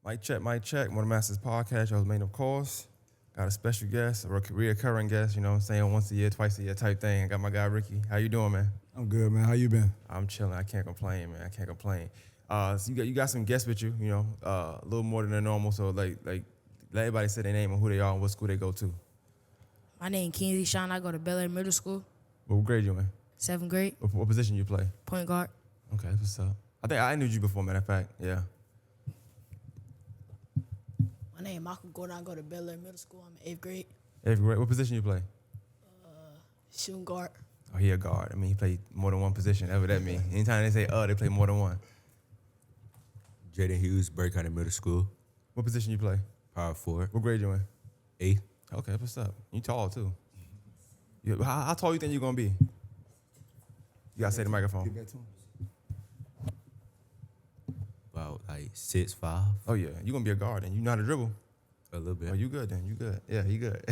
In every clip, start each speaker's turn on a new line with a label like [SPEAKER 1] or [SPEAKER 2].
[SPEAKER 1] Mic check. One of the Masters podcast. Y'all's main, of course. Got a special guest, a reoccurring guest, you know what I'm saying, once a year, twice a year type thing. I got my guy, Rickey. How you doing, man?
[SPEAKER 2] I'm good, man. How you been?
[SPEAKER 1] I'm chilling. I can't complain, man. I can't complain. So you got some guests with you, you know, a little more than normal. So, like, let everybody say their name and who they are and what school they go to.
[SPEAKER 3] My name Kingsley Sean. I go to Bel Air Middle School,
[SPEAKER 1] What grade you in?
[SPEAKER 3] 7th grade,
[SPEAKER 1] What position you play?
[SPEAKER 3] point guard.
[SPEAKER 1] Okay, that's what's up. I think I knew you before, matter of fact. Yeah.
[SPEAKER 4] My name Michael Gordon. I go to Bel Air Middle School. I'm in 8th grade.
[SPEAKER 1] 8th grade. What position you play?
[SPEAKER 4] Shooting guard.
[SPEAKER 1] Oh, he a guard. I mean, he played more than one position. That's what that means. Anytime they say, they play more than one.
[SPEAKER 5] Jaden Hughes, Burke County Middle School,
[SPEAKER 1] What position you play?
[SPEAKER 5] power forward,
[SPEAKER 1] What grade you in?
[SPEAKER 5] 8th.
[SPEAKER 1] Okay, what's up? You tall, too. How tall you think you're going to be? You got to say the microphone.
[SPEAKER 2] Get back to him.
[SPEAKER 5] About like 6'5",
[SPEAKER 1] Oh, yeah. You're going to be a guard, and you know how to dribble.
[SPEAKER 5] a little bit.
[SPEAKER 1] Oh, you good then. You good. Yeah, you good.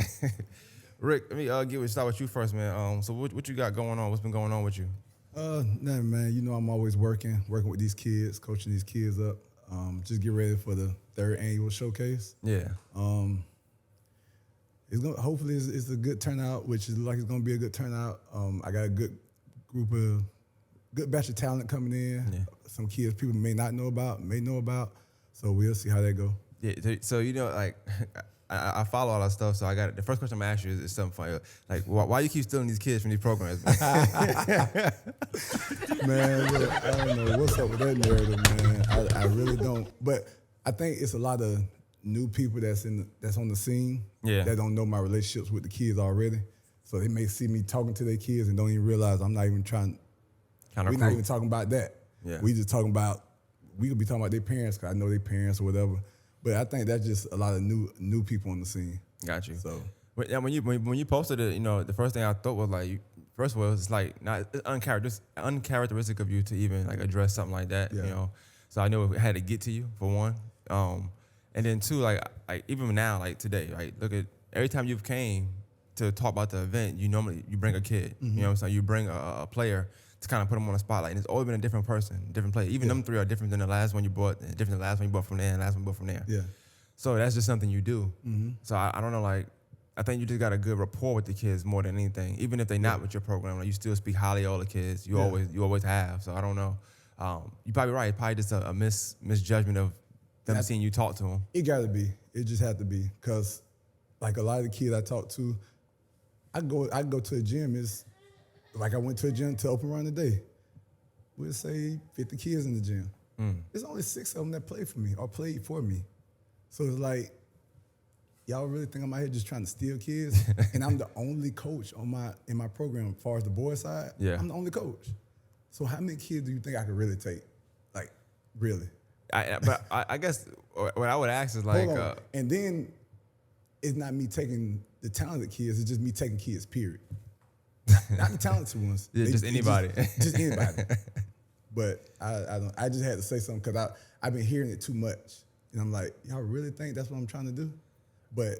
[SPEAKER 1] Rick, let me start with you first, man. So what you got going on? What's been going on with you?
[SPEAKER 2] Nothing, man. You know I'm always working with these kids, coaching these kids up. Just get ready for the 3rd annual showcase.
[SPEAKER 1] Yeah.
[SPEAKER 2] Hopefully it's a good turnout, which is like it's gonna be a good turnout. I got a good batch of talent coming in.
[SPEAKER 1] Yeah.
[SPEAKER 2] Some kids people may not know about, may know about. So we'll see how that go.
[SPEAKER 1] Yeah. So, you know, like, I follow all that stuff, so I got it. The first question I'm gonna ask you is something funny. Like, why you keep stealing these kids from these programs?
[SPEAKER 2] Man, look, I don't know what's up with that narrative, man. I really don't. But I think it's a lot of new people that's on the scene that don't know my relationships with the kids already. So they may see me talking to their kids and don't even realize I'm not even trying. We're not even talking about that.
[SPEAKER 1] Yeah.
[SPEAKER 2] We just talking about. We could be talking about their parents because I know their parents or whatever. But I think that's just a lot of new people on the scene.
[SPEAKER 1] Got you.
[SPEAKER 2] So
[SPEAKER 1] when you posted it, you know, the first thing I thought was like, first of all, it's like it's uncharacteristic of you to even like address something like that.
[SPEAKER 2] Yeah.
[SPEAKER 1] You know, so I know it had to get to you for one, and then two, like even now, like today, right? Look at every time you've came to talk about the event, you bring a kid.
[SPEAKER 2] Mm-hmm.
[SPEAKER 1] You know what I'm saying? You bring a player to kind of put them on the spotlight. And it's always been a different person, different player. Even them three are different than the last one you brought, different than the last one you brought from there, and the last one you brought from there.
[SPEAKER 2] yeah.
[SPEAKER 1] So that's just something you do.
[SPEAKER 2] Mm-hmm.
[SPEAKER 1] So I don't know, like, I think you just got a good rapport with the kids more than anything. Even if they're not with your program, like, you still speak highly of all the kids. You always have. So I don't know. You're probably right. It's probably just a misjudgment of them seeing you talk to them.
[SPEAKER 2] It gotta be. It just had to be. Cause like a lot of the kids I talk to, I go to a gym. It's like I went to a gym to open run today. We'll say 50 kids in the gym. There's only 6 of them that play for me or played for me. So it's like, y'all really think I'm out here just trying to steal kids? And I'm the only coach in my program as far as the boys side.
[SPEAKER 1] Yeah.
[SPEAKER 2] I'm the only coach. So how many kids do you think I could really take? Like, really?
[SPEAKER 1] I guess what I would ask is like,
[SPEAKER 2] Hold on. And then it's not me taking the talented kids, it's just me taking kids, period. Not the talented ones.
[SPEAKER 1] Yeah, just anybody.
[SPEAKER 2] Just anybody. But I just had to say something because I've been hearing it too much. And I'm like, y'all really think that's what I'm trying to do? But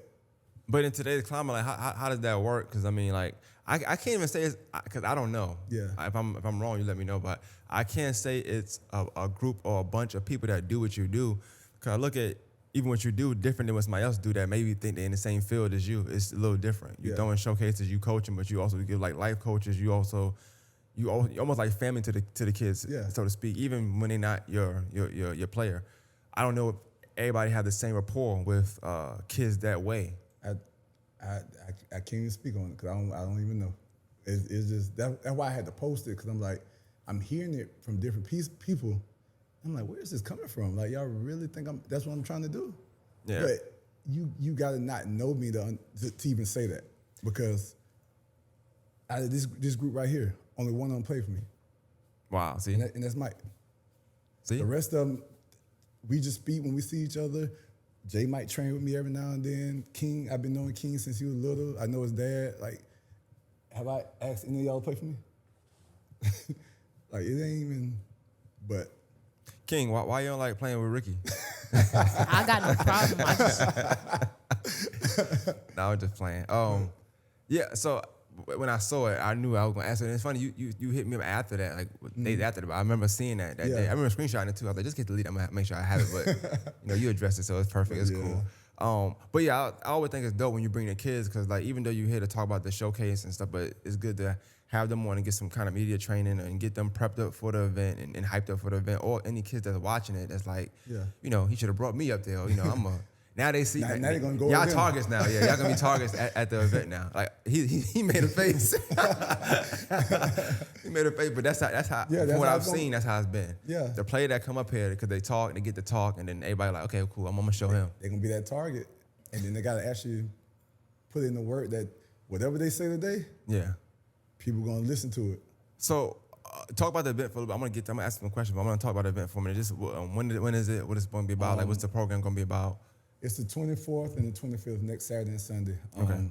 [SPEAKER 1] in today's climate, like, how does that work? Because I mean, like, I can't even say it's because I don't know.
[SPEAKER 2] Yeah.
[SPEAKER 1] If I'm wrong, you let me know. But I can't say it's a group or a bunch of people that do what you do. Because I look at even what you do different than what somebody else do that maybe think they're in the same field as you. It's a little different. You throwing showcases, you coaching, but you also give like life coaches. You almost like family to the kids, so to speak. Even when they're not your player. I don't know if everybody have the same rapport with kids that way.
[SPEAKER 2] I can't even speak on it because I don't even know. It's just that's why I had to post it because I'm like, I'm hearing it from different people. I'm like, where is this coming from? Like, y'all really think that's what I'm trying to do?
[SPEAKER 1] Yeah.
[SPEAKER 2] But you gotta not know me to even say that because out of this group right here, only one of them played for me.
[SPEAKER 1] Wow. See,
[SPEAKER 2] and that's Mike.
[SPEAKER 1] See,
[SPEAKER 2] the rest of them, we just speak when we see each other. Jay might train with me every now and then. King, I've been knowing King since he was little. I know his dad. Like, have I asked any of y'all to play for me? Like, it ain't even, but.
[SPEAKER 1] King, why you don't like playing with Rickey?
[SPEAKER 3] I got no problem.
[SPEAKER 1] No, I'm just playing. Yeah, so when I saw it, I knew I was gonna ask it. And it's funny, you hit me up after that, like days after that. But I remember seeing that day. I remember screenshotting it too. I was like, just get the lead. I'm gonna make sure I have it. But you addressed it, so it's perfect. It's cool. But yeah, I always think it's dope when you bring the kids, because like even though you're here to talk about the showcase and stuff, but it's good to have them on and get some kind of media training and get them prepped up for the event and hyped up for the event. Or any kids that's watching it that's like, he should have brought me up there. Or, I'm a Now they see.
[SPEAKER 2] Now they gonna go.
[SPEAKER 1] Y'all targets now. Yeah, y'all gonna be targets at the event now. Like he made a face. He made a face, but that's how.
[SPEAKER 2] Yeah,
[SPEAKER 1] from what I've seen, that's how it's been.
[SPEAKER 2] Yeah.
[SPEAKER 1] The player that come up here because they talk, they get to talk, and then everybody like, okay, cool. I'm gonna show him.
[SPEAKER 2] They're gonna be that target, and then they gotta actually put in the work that whatever they say today, people gonna listen to it.
[SPEAKER 1] So. Talk about the event for a little bit. I'm gonna ask some questions, but I'm gonna talk about the event for a minute. Just when is it? What it's gonna be about? Like, what's the program gonna be about?
[SPEAKER 2] It's the 24th and the 25th, next Saturday and Sunday.
[SPEAKER 1] Okay.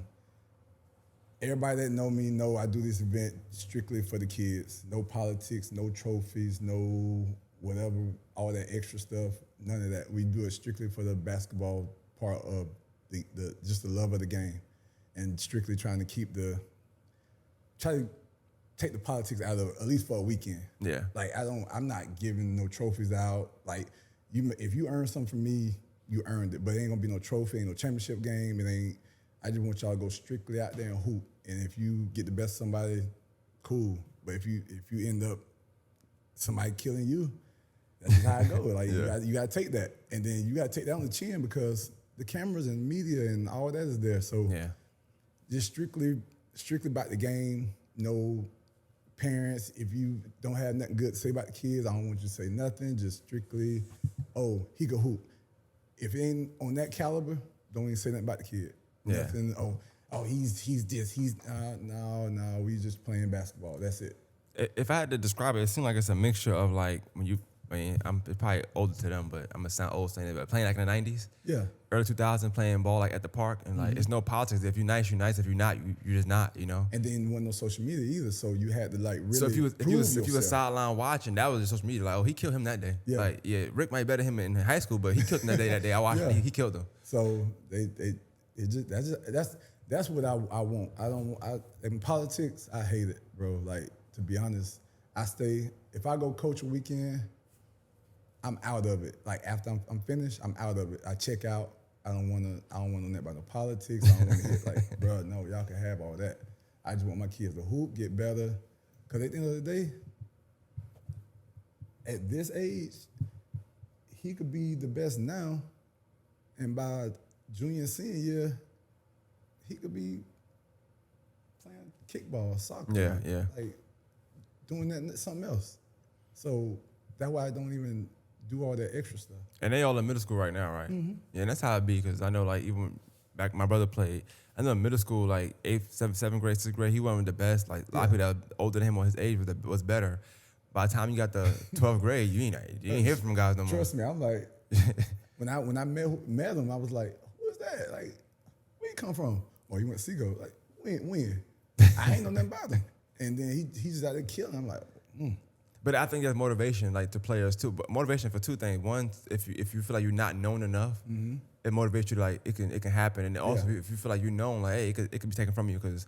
[SPEAKER 2] Everybody that know me know I do this event strictly for the kids. No politics, no trophies, no whatever, all that extra stuff. None of that. We do it strictly for the basketball part of the just the love of the game, and strictly trying to try to take the politics out of it, at least for a weekend.
[SPEAKER 1] Yeah.
[SPEAKER 2] Like I'm not giving no trophies out. Like if you earn something from me, you earned it. But it ain't gonna be no trophy, ain't no championship game. It ain't. I just want y'all to go strictly out there and hoop. And if you get the best of somebody, cool. But if you end up somebody killing you, that's just how it goes. Like you gotta take that, and then you gotta take that on the chin because the cameras and media and all that is there. So just strictly about the game. No parents, if you don't have nothing good to say about the kids, I don't want you to say nothing. Just strictly, oh, he can hoop. If it ain't on that caliber, don't even say nothing about the kid.
[SPEAKER 1] Yeah.
[SPEAKER 2] Nothing, he's this, no, we just playing basketball. That's it.
[SPEAKER 1] If I had to describe it, it seems like it's a mixture of like I'm probably older to them, but I'm gonna sound old saying it, but playing like in the 90s.
[SPEAKER 2] Yeah.
[SPEAKER 1] Early 2000s, playing ball like at the park, and like it's no politics. If you're nice, you're nice. If you're not, you're just not.
[SPEAKER 2] And then wasn't no social media either, so you had to like really.
[SPEAKER 1] So if you was
[SPEAKER 2] yourself.
[SPEAKER 1] sideline watching, that was just social media. Like, oh, he killed him that day.
[SPEAKER 2] Yeah.
[SPEAKER 1] Like, Rick might better him in high school, but he killed him that day. That day I watched him, he killed him.
[SPEAKER 2] So that's what I want. In politics, I hate it, bro. Like, to be honest, if I go coach a weekend, I'm out of it. Like after I'm finished, I'm out of it. I check out. I don't want to know nothing about no politics. I don't want to hit like, bro, no, y'all can have all that. I just want my kids to hoop, get better. Cause at the end of the day, at this age, he could be the best now, and by junior and senior year, he could be playing kickball, soccer, like doing something else. So that's why I don't even do all that extra stuff.
[SPEAKER 1] And they all in middle school right now, right? Yeah, and that's how it be, because I know like even back my brother played. I know in middle school, like 8th, 7th grade, 6th grade, he wasn't the best. Like a lot of people that were older than him or his age was better. By the time you got to 12th grade, you ain't hear from guys no more.
[SPEAKER 2] Trust me, I'm like, when I met him, I was like, who is that? Like, where you come from? Oh, he went to Seagull. Like, when? I ain't know nothing about him. And then he just out there killing. I'm like,
[SPEAKER 1] But I think that's motivation, like to players too. But motivation for two things. One, if you feel like you're not known enough, it motivates you to like it can happen. And then also if you feel like you're known, like hey, it could be taken from you because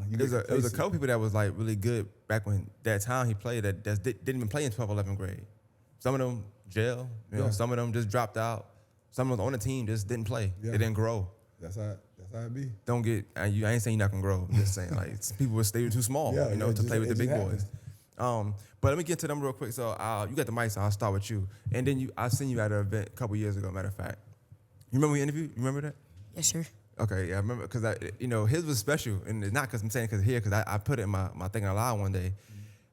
[SPEAKER 1] there was a couple people that was like really good back when that time he played that didn't even play in 12th, 11th grade. Some of them jail, some of them just dropped out. Some of them on the team just didn't play.
[SPEAKER 2] Yeah.
[SPEAKER 1] They didn't grow.
[SPEAKER 2] That's how it be.
[SPEAKER 1] I ain't saying you're not gonna grow. I'm just saying like people will stay too small, to play with the big boys. But let me get to them real quick. So you got the mic, so I'll start with you. And then I seen you at an event a couple years ago, matter of fact. You remember we interviewed? You remember that?
[SPEAKER 3] Yes, sir.
[SPEAKER 1] Okay, yeah, I remember because his was special, and it's not because I'm saying because I put it in my thing aloud one day,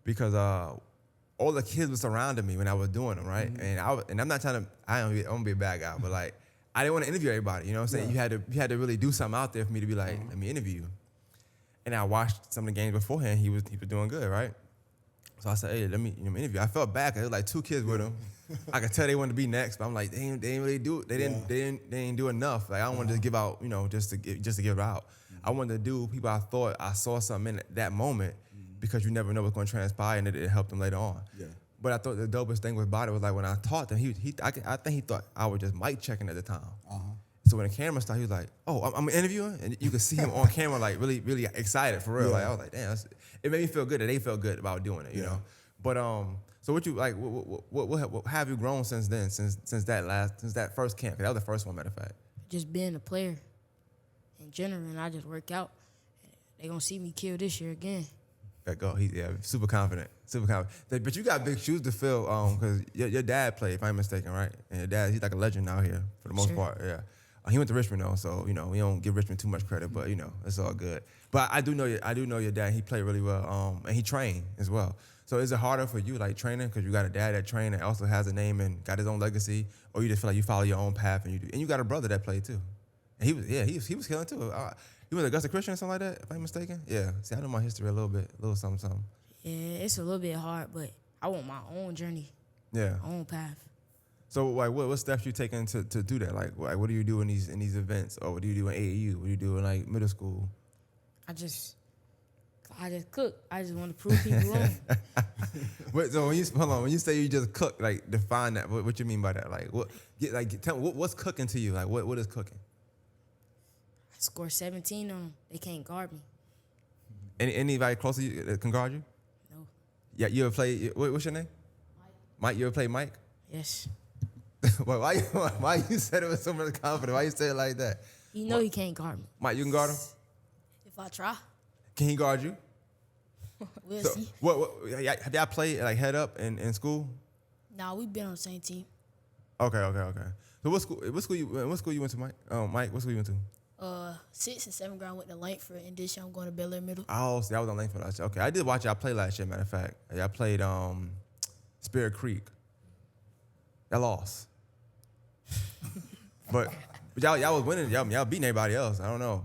[SPEAKER 1] because all the kids were surrounding me when I was doing them, right? And I'm not trying to I don't want to be a bad guy, but like I didn't want to interview everybody. You know what I'm saying?
[SPEAKER 2] Yeah.
[SPEAKER 1] You had to really do something out there for me to be like, let me interview you. And I watched some of the games beforehand. He was doing good, right? So I said, hey, let me interview. I felt bad because there was like 2 kids with him. I could tell they wanted to be next, but I'm like, they didn't really do it. They didn't do enough. Like I don't want to just give out, just to give it out. I wanted to do people I thought I saw something in that moment because you never know what's going to transpire and it helped them later on. Yeah. But I thought the dopest thing about it was like when I taught them, I think he thought I was just mic checking at the time. So when the camera started, he was like, "Oh, I'm interviewing," and you could see him on camera like really, really excited for real.
[SPEAKER 2] Yeah.
[SPEAKER 1] Like I was like, "Damn!" It made me feel good that they felt good about doing it, you know. But so what you like? What have you grown since then? Since that first camp? 'Cause that was the first one, matter of fact.
[SPEAKER 3] Just being a player in general, and I just work out. They gonna see me kill this year again.
[SPEAKER 1] That go. Super confident. Super confident. But you got big shoes to fill, because your dad played, if I'm mistaken, right? And your dad, he's like a legend out here for the most
[SPEAKER 3] Sure.
[SPEAKER 1] part. Yeah. He went to Richmond though, so we don't give Richmond too much credit, but it's all good. But I do know your dad. He played really well, and he trained as well. So is it harder for you like training because you got a dad that trained and also has a name and got his own legacy, or you just feel like you follow your own path and you got a brother that played too, and he was killing too. He was Augusta Christian or something like that, if I'm mistaken. Yeah. See, I know my history a little bit, a little something.
[SPEAKER 3] Yeah, it's a little bit hard, but I want my own journey,
[SPEAKER 1] Yeah.
[SPEAKER 3] my own path.
[SPEAKER 1] So like, what steps you taking to do that? Like, what do you do in these events, or what do you do in AAU? What do you do in like middle school?
[SPEAKER 3] I just cook. I just want to prove people wrong.
[SPEAKER 1] So when you say you just cook, like define that. What you mean by that? Like tell me what's cooking to you? Like what is cooking?
[SPEAKER 3] I score 17 on them. They can't guard me.
[SPEAKER 1] Anybody close to you that can guard you?
[SPEAKER 3] No.
[SPEAKER 1] Yeah, you ever play? What's your name? Mike. You ever play Mike?
[SPEAKER 3] Yes.
[SPEAKER 1] Why you said it with so much confidence? Why you say it like that?
[SPEAKER 3] You know he can't guard me.
[SPEAKER 1] Mike, you can guard him.
[SPEAKER 4] If I try,
[SPEAKER 1] Can he guard you?
[SPEAKER 4] we'll
[SPEAKER 1] So
[SPEAKER 4] see.
[SPEAKER 1] have y'all played like head up in school?
[SPEAKER 4] Nah, we've been on the same team.
[SPEAKER 1] Okay. So what school you went to, Mike? Mike, what school you went to?
[SPEAKER 4] 6th and 7th grade I went to Langford, and this year I'm going to Bel Air Middle.
[SPEAKER 1] Oh, see, I was on Langford last year. Okay, I did watch y'all play last year. Matter of fact, y'all played Spirit Creek. Y'all lost, but y'all was winning. Y'all beating everybody else. I don't know.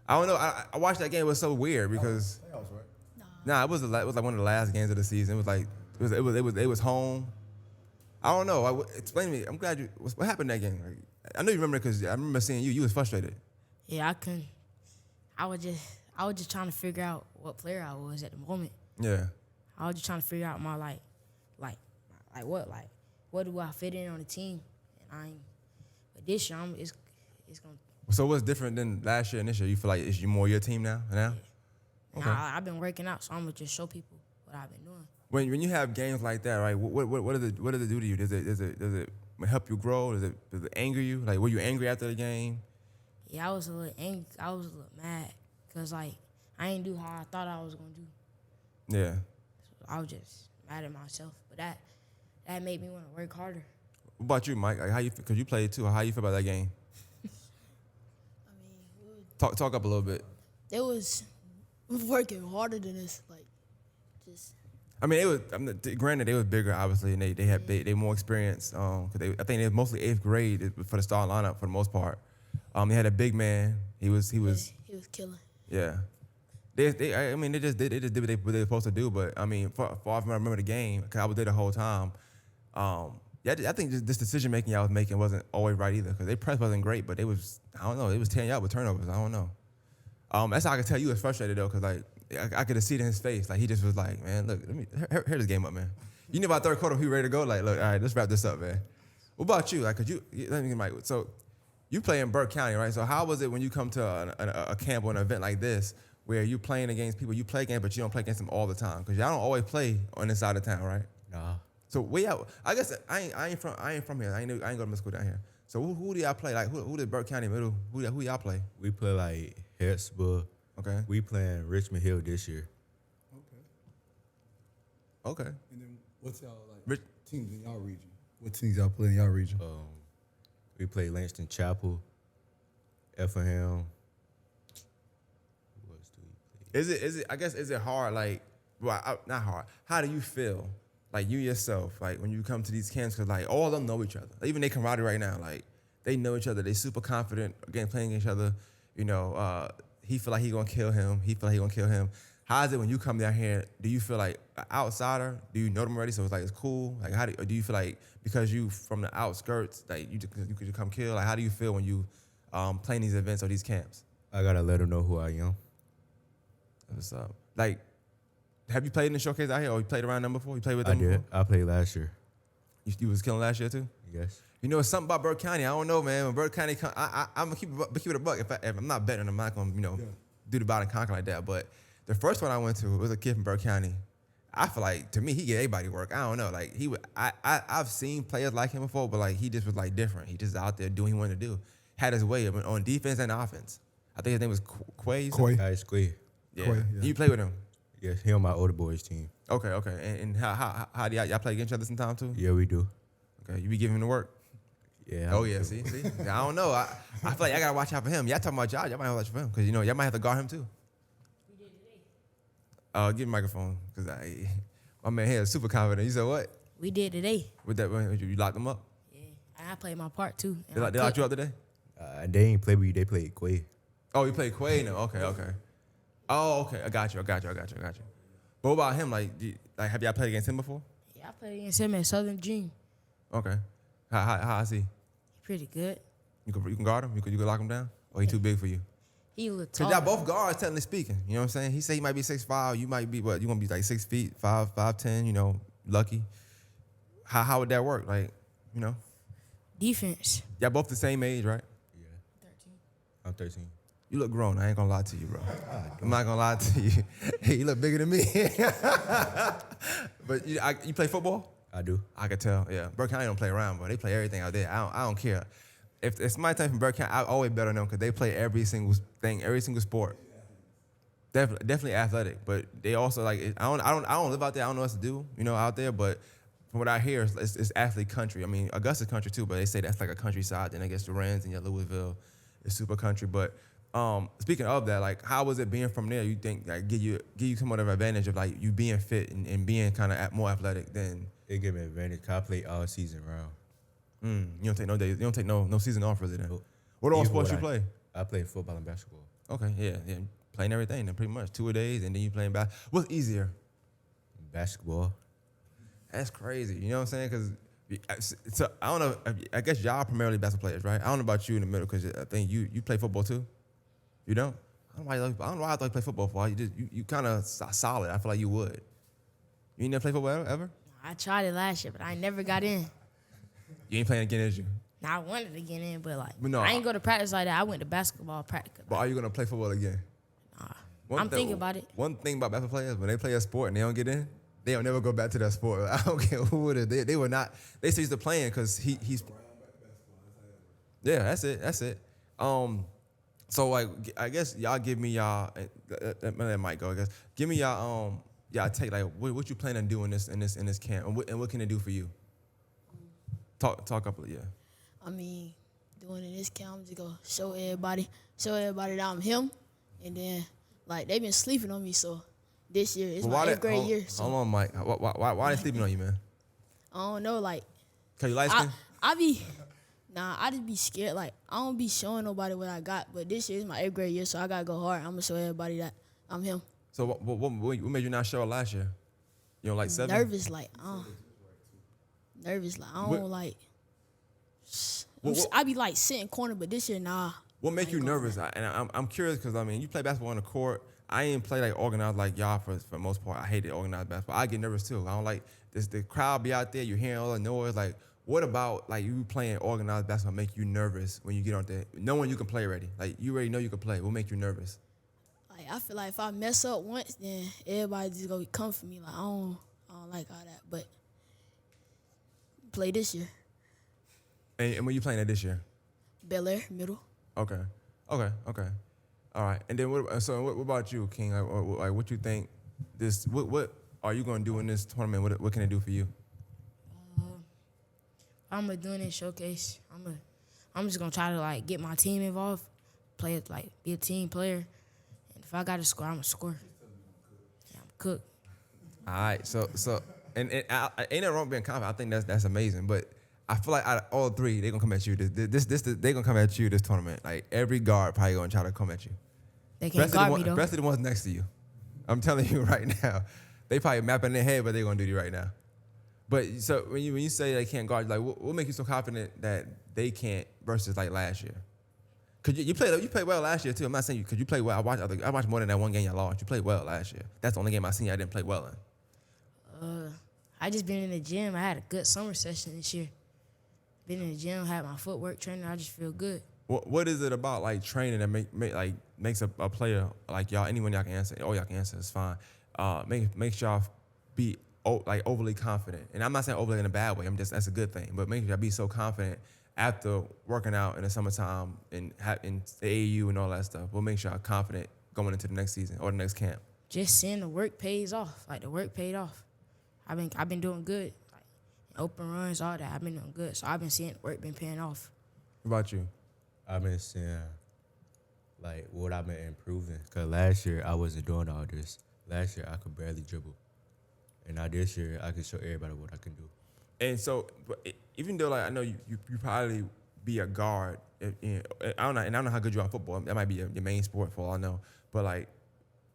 [SPEAKER 1] I watched that game. It was so weird because
[SPEAKER 2] Playoffs, right?
[SPEAKER 1] nah, it was like one of the last games of the season. It was like it was home. I don't know. Explain to me. I'm glad you. What happened that game? Like, I know you remember because I remember seeing you. You was frustrated.
[SPEAKER 3] Yeah, I couldn't. I was just trying to figure out what player I was at the moment.
[SPEAKER 1] Yeah.
[SPEAKER 3] I was just trying to figure out my what do I fit in on the team, and but this year it's gonna.
[SPEAKER 1] So what's different than last year and this year? You feel like it's more your team now? Okay.
[SPEAKER 3] I've been working out, so I'm gonna just show people what I've been doing.
[SPEAKER 1] When you have games like that, right? What does it do to you? Does it help you grow? Does it anger you? Like, were you angry after the game?
[SPEAKER 3] Yeah, I was a little angry. I was a little mad because like I ain't do how I thought I was gonna do.
[SPEAKER 1] Yeah.
[SPEAKER 3] So I was just mad at myself, but that made me want to work harder.
[SPEAKER 1] What about you, Mike? Like, how you? Because you played too. How you feel about that game?
[SPEAKER 4] I mean,
[SPEAKER 1] Talk up a little bit.
[SPEAKER 4] they was working harder than us. Like, just
[SPEAKER 1] I mean, granted they was bigger, obviously, and they had they more experience. I think they was mostly 8th grade for the star lineup for the most part. They had a big man. He was
[SPEAKER 4] he was killing.
[SPEAKER 1] yeah. They just did what they were supposed to do. But I mean, far from I remember the game because I was there the whole time. I think just this decision making y'all was making wasn't always right either because their press wasn't great, but they was tearing y'all with turnovers. I don't know. That's how I could tell you was frustrated though, because like I could have seen it in his face. Like he just was like, man, look, let me hear this game up, man. You knew by third quarter he ready to go. Like, look, all right, let's wrap this up, man. What about you? Like, could you let me get Mike? So you play in Burke County, right? So how was it when you come to a camp or an event like this where you playing against people you play against, but you don't play against them all the time because y'all don't always play on this side of town, right?
[SPEAKER 5] Nah.
[SPEAKER 1] So I guess I ain't from here. I ain't go to middle school down here. So who do y'all play? Like who did Burke County Middle? Who y'all play?
[SPEAKER 5] We play like Harrisburg.
[SPEAKER 1] Okay.
[SPEAKER 5] We playing Richmond Hill this year.
[SPEAKER 1] Okay.
[SPEAKER 2] And then what's y'all like
[SPEAKER 1] Rich-
[SPEAKER 2] teams in y'all region? What teams y'all play in y'all region?
[SPEAKER 5] We play Langston Chapel, Effingham. Who else do we play?
[SPEAKER 1] Is it hard? Like, well, not hard. How do you feel? Like you yourself, like when you come to these camps, because like all of them know each other. Even they camaraderie right now, like they know each other. They super confident again playing each other. You know, he feel like he gonna kill him. He feel like he gonna kill him. How is it when you come down here? Do you feel like an outsider? Do you know them already? So it's like it's cool. Like or do you feel like because you from the outskirts, like you could come kill? Like how do you feel when you playing these events or these camps?
[SPEAKER 5] I gotta let them know who I am.
[SPEAKER 1] What's up? Like, have you played in the showcase out here, or you played around them before? You played with them?
[SPEAKER 5] I did.
[SPEAKER 1] Before?
[SPEAKER 5] I played last year.
[SPEAKER 1] You was killing last year too.
[SPEAKER 5] Yes.
[SPEAKER 1] You know, it's something about Burke County. I don't know, man. When Burke County, I'm gonna keep it a buck. If I'm not betting, I'm not gonna, do the bot and conquer like that. But the first one I went to was a kid from Burke County. I feel like to me he gave everybody work. I don't know, like he would. I've seen players like him before, but like he just was like different. He just out there doing what he wanted to do. Had his way on defense and offense. I think his name was Quay.
[SPEAKER 2] Quay.
[SPEAKER 5] It's Quay.
[SPEAKER 1] Yeah.
[SPEAKER 2] Quay, yeah.
[SPEAKER 1] You play with him.
[SPEAKER 5] Yes, he on my older boys team.
[SPEAKER 1] Okay. And how do y'all play against each other sometime too?
[SPEAKER 5] Yeah, we do.
[SPEAKER 1] Okay, you be giving him the work.
[SPEAKER 5] Yeah.
[SPEAKER 1] Oh yeah, see. I don't know. I feel like I gotta watch out for him. Y'all talking about y'all might have to watch for him because y'all might have to guard him too.
[SPEAKER 3] We did today.
[SPEAKER 1] Give me the microphone because my man here is super confident. You said what?
[SPEAKER 3] We did today.
[SPEAKER 1] With that, you locked him up?
[SPEAKER 3] Yeah, and I played my part too. And
[SPEAKER 1] They
[SPEAKER 3] I
[SPEAKER 1] locked you
[SPEAKER 3] cooked.
[SPEAKER 1] up today?
[SPEAKER 5] They ain't play with you. They played Quay.
[SPEAKER 1] Oh, you played Quay now. Okay. Oh, okay. I got you. But what about him? Like, have y'all played against him before?
[SPEAKER 3] Yeah, I played against him at Southern Dream.
[SPEAKER 1] Okay. How is he?
[SPEAKER 3] He pretty good.
[SPEAKER 1] You can guard him? You can lock him down? Or he too big for you?
[SPEAKER 3] He a little
[SPEAKER 1] Cause
[SPEAKER 3] tall.
[SPEAKER 1] y'all both guards, technically speaking. You know what I'm saying? He said he might be 6'5". You might be what? You gonna be like 6 feet, 5'10". Lucky. How would that work? Like,
[SPEAKER 3] Defense.
[SPEAKER 1] y'all both the same age, right?
[SPEAKER 5] Yeah.
[SPEAKER 3] 13.
[SPEAKER 5] I'm 13.
[SPEAKER 1] You look grown. I ain't gonna lie to you, bro. I'm not gonna lie to you. Hey, you look bigger than me. But you play football?
[SPEAKER 5] I do.
[SPEAKER 1] I could tell. Yeah, Burke County don't play around, but they play everything out there. I don't care. If it's my time from Burke County, I always bet on them because they play every single thing, every single sport. Definitely athletic, but they also like. I don't live out there. I don't know what to do, out there. But from what I hear, it's athlete country. I mean, Augusta's country too, but they say that's like a countryside. Then I guess Durant's and Louisville is super country. But speaking of that, like, how was it being from there? You think like give you somewhat of an advantage of like you being fit and being kind of more athletic than.
[SPEAKER 5] They give me advantage. 'Cause I play all season round.
[SPEAKER 1] You don't take no days. You don't take no season off really then.
[SPEAKER 5] Nope.
[SPEAKER 1] What all
[SPEAKER 5] Even
[SPEAKER 1] sports you
[SPEAKER 5] when
[SPEAKER 1] play?
[SPEAKER 5] I play football and basketball.
[SPEAKER 1] Okay, yeah, playing everything then pretty much 2 a days, and then you playing basketball. What's easier?
[SPEAKER 5] Basketball.
[SPEAKER 1] That's crazy. You know what I'm saying? Because so I don't know. I guess y'all primarily basketball players, right? I don't know about you in the middle because I think you play football too. You don't? I don't know why I thought you play football for. You kind of solid. I feel like you would. You ain't never play football ever?
[SPEAKER 3] I tried it last year, but I never got in.
[SPEAKER 1] You ain't playing again, is you?
[SPEAKER 3] Now I wanted to get in, but
[SPEAKER 1] But no,
[SPEAKER 3] I ain't go to practice like that. I went to basketball practice.
[SPEAKER 1] But are you gonna play football again?
[SPEAKER 3] I'm thinking about it.
[SPEAKER 1] One thing about basketball players, when they play a sport and they don't get in, they don't never go back to that sport. I don't care who it is. They were not. They say he's the playing because he's. Yeah, that's it. So like, I guess y'all give me y'all. That might go. I guess give me y'all take like what you plan on doing in this camp and what can it do for you? Talk up, yeah.
[SPEAKER 4] I mean, doing in this camp, I'm just gonna show everybody that I'm him, and then like they've been sleeping on me, so this year it's my 8th grade year. So
[SPEAKER 1] Hold on, Mike. Why they sleeping on you, man?
[SPEAKER 4] I don't know, like
[SPEAKER 1] Cause you light skin?
[SPEAKER 4] I just be scared. Like I don't be showing nobody what I got, but this year is my 8th grade year, so I gotta go hard. I'm gonna show everybody that I'm him.
[SPEAKER 1] So what made you not show it last year? You know, like 7?
[SPEAKER 4] Nervous, like I don't like. I be like sitting corner, but this year, nah.
[SPEAKER 1] What make you nervous? I'm curious because I mean, you play basketball on the court. I ain't play like organized like y'all for the most part. I hate the organized basketball. I get nervous too. I don't like this. The crowd be out there. You hearing all the noise. Like, what about like you playing organized basketball make you nervous when you get out there, knowing you can play already? Like you already know you can play. What make you nervous?
[SPEAKER 4] Like I feel like if I mess up once, then everybody just gonna come for me. Like I don't like all that. But play this year,
[SPEAKER 1] And when you playing that this year?
[SPEAKER 4] Bel Air middle.
[SPEAKER 1] Okay. All right. And then what about you, King? Like what you think? What are you gonna do in this tournament? What can it do for you?
[SPEAKER 3] I'm gonna do this showcase. I'm just gonna try to like get my team involved, play it like be a team player, and if I got to score, I'm gonna score. Yeah, I'm cooked.
[SPEAKER 1] All right. So and ain't that wrong being confident? I think that's amazing. But I feel like out of all three, they gonna come at you. They gonna come at you this tournament. Like every guard probably gonna try to come at you.
[SPEAKER 3] They can't guard me though.
[SPEAKER 1] Especially the ones next to you. I'm telling you right now. They probably mapping in their head what they gonna do to you right now. But so when you say they can't guard, like what make you so confident that they can't versus like last year? Cause you played well last year too. I'm not saying cause you played well. I watched more than that one game you lost. You played well last year. That's the only game I seen I didn't play well in.
[SPEAKER 3] I just been in the gym. I had a good summer session this year. Been in the gym, had my footwork training. I just feel good.
[SPEAKER 1] What is it about like training that makes a player like y'all? Anyone y'all can answer. All y'all can answer is fine. Makes y'all be overly confident. And I'm not saying overly in a bad way. That's a good thing. But makes y'all be so confident after working out in the summertime and in the AAU and all that stuff. What makes y'all confident going into the next season or the next camp?
[SPEAKER 3] Just seeing the work pays off. Like the work paid off. I've been doing good. Like open runs, all that. I've been doing good. So I've been seeing the work been paying off.
[SPEAKER 1] What about you?
[SPEAKER 5] I've been seeing like what I've been improving. Cause last year I wasn't doing all this. Last year I could barely dribble, and now this year I can show everybody what I can do.
[SPEAKER 1] And so, even though like I know you probably be a guard, I don't know how good you are in football. That might be your main sport for all I know. But like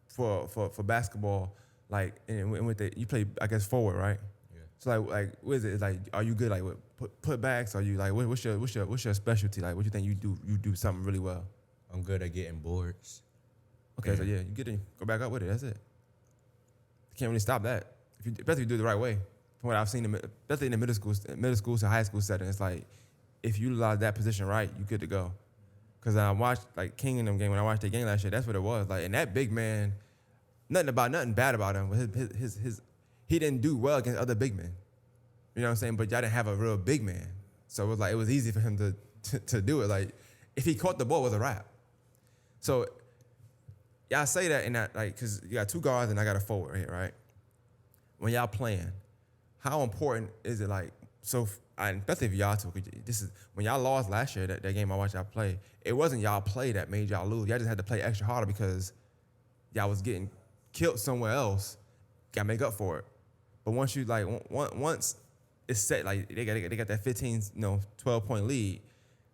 [SPEAKER 1] for basketball, like and with you play I guess forward, right?
[SPEAKER 5] Yeah.
[SPEAKER 1] So like what is it? It's like are you good like with putbacks? Are you like what's your specialty? Like what you think you do something really well?
[SPEAKER 5] I'm good at getting boards.
[SPEAKER 1] Okay,
[SPEAKER 5] Yeah.
[SPEAKER 1] so yeah, you get in, go back up with it. That's it. You can't really stop that. Especially if you do it the right way. From what I've seen, especially in the middle school to high school setting, it's like if you utilize that position right, you good to go. Because I watched like King in them game when I watched the game last year. That's what it was like. And that big man, nothing bad about him. But he didn't do well against other big men. You know what I'm saying? But y'all didn't have a real big man, so it was easy for him to do it. Like if he caught the ball, it was a wrap. So y'all say that in that like because you got two guards and I got a forward here, right? When y'all playing, how important is it like so? Especially if y'all two, this is when y'all lost last year. That game I watched y'all play, it wasn't y'all play that made y'all lose. Y'all just had to play extra harder because y'all was getting killed somewhere else. Got to make up for it. But once you like once it's set, like they got that 15, 12-point lead.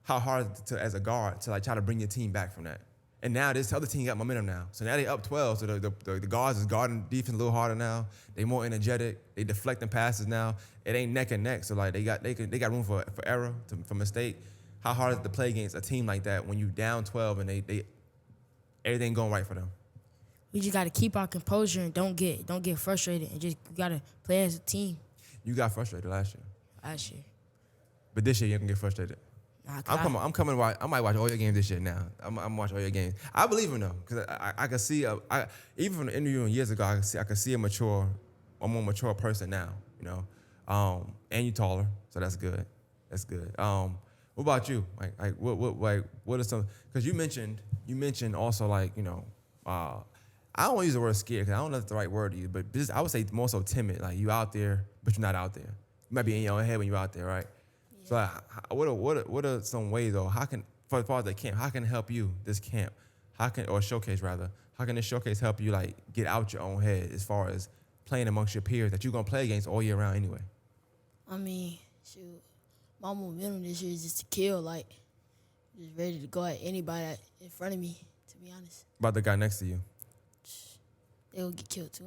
[SPEAKER 1] How hard is it to as a guard to like try to bring your team back from that? And now this other team got momentum now. So now they up 12. So the guards is guarding defense a little harder now. They more energetic. They deflecting passes now. It ain't neck and neck. So like they got room for error, for mistake. How hard is it to play against a team like that when you down 12 and they everything going right for them?
[SPEAKER 3] We just gotta keep our composure and don't get frustrated and just gotta play as a team.
[SPEAKER 1] You got frustrated last year.
[SPEAKER 3] Last year.
[SPEAKER 1] But this year you can get frustrated.
[SPEAKER 3] Nah,
[SPEAKER 1] I'm coming. I might watch all your games this year now. I'm watching all your games. I believe him though, because I can see. Even from the interview years ago, I can see a more mature person now. And you taller, so that's good. That's good. What about you? What are some? Because you mentioned also like I don't want to use the word scared because I don't know if it's the right word to use, but I would say more so timid. Like you out there, but you're not out there. You might be in your own head when you're out there, right? Yeah. So what are some ways though? How can, as far as the camp, how can it help you, this camp? Or showcase rather, how can this showcase help you like get out your own head as far as playing amongst your peers that you're going to play against all year round anyway?
[SPEAKER 4] I mean, shoot, my momentum this year is just to kill, like, just ready to go at anybody in front of me, to be honest.
[SPEAKER 1] About the guy next to you.
[SPEAKER 4] They'll get killed too.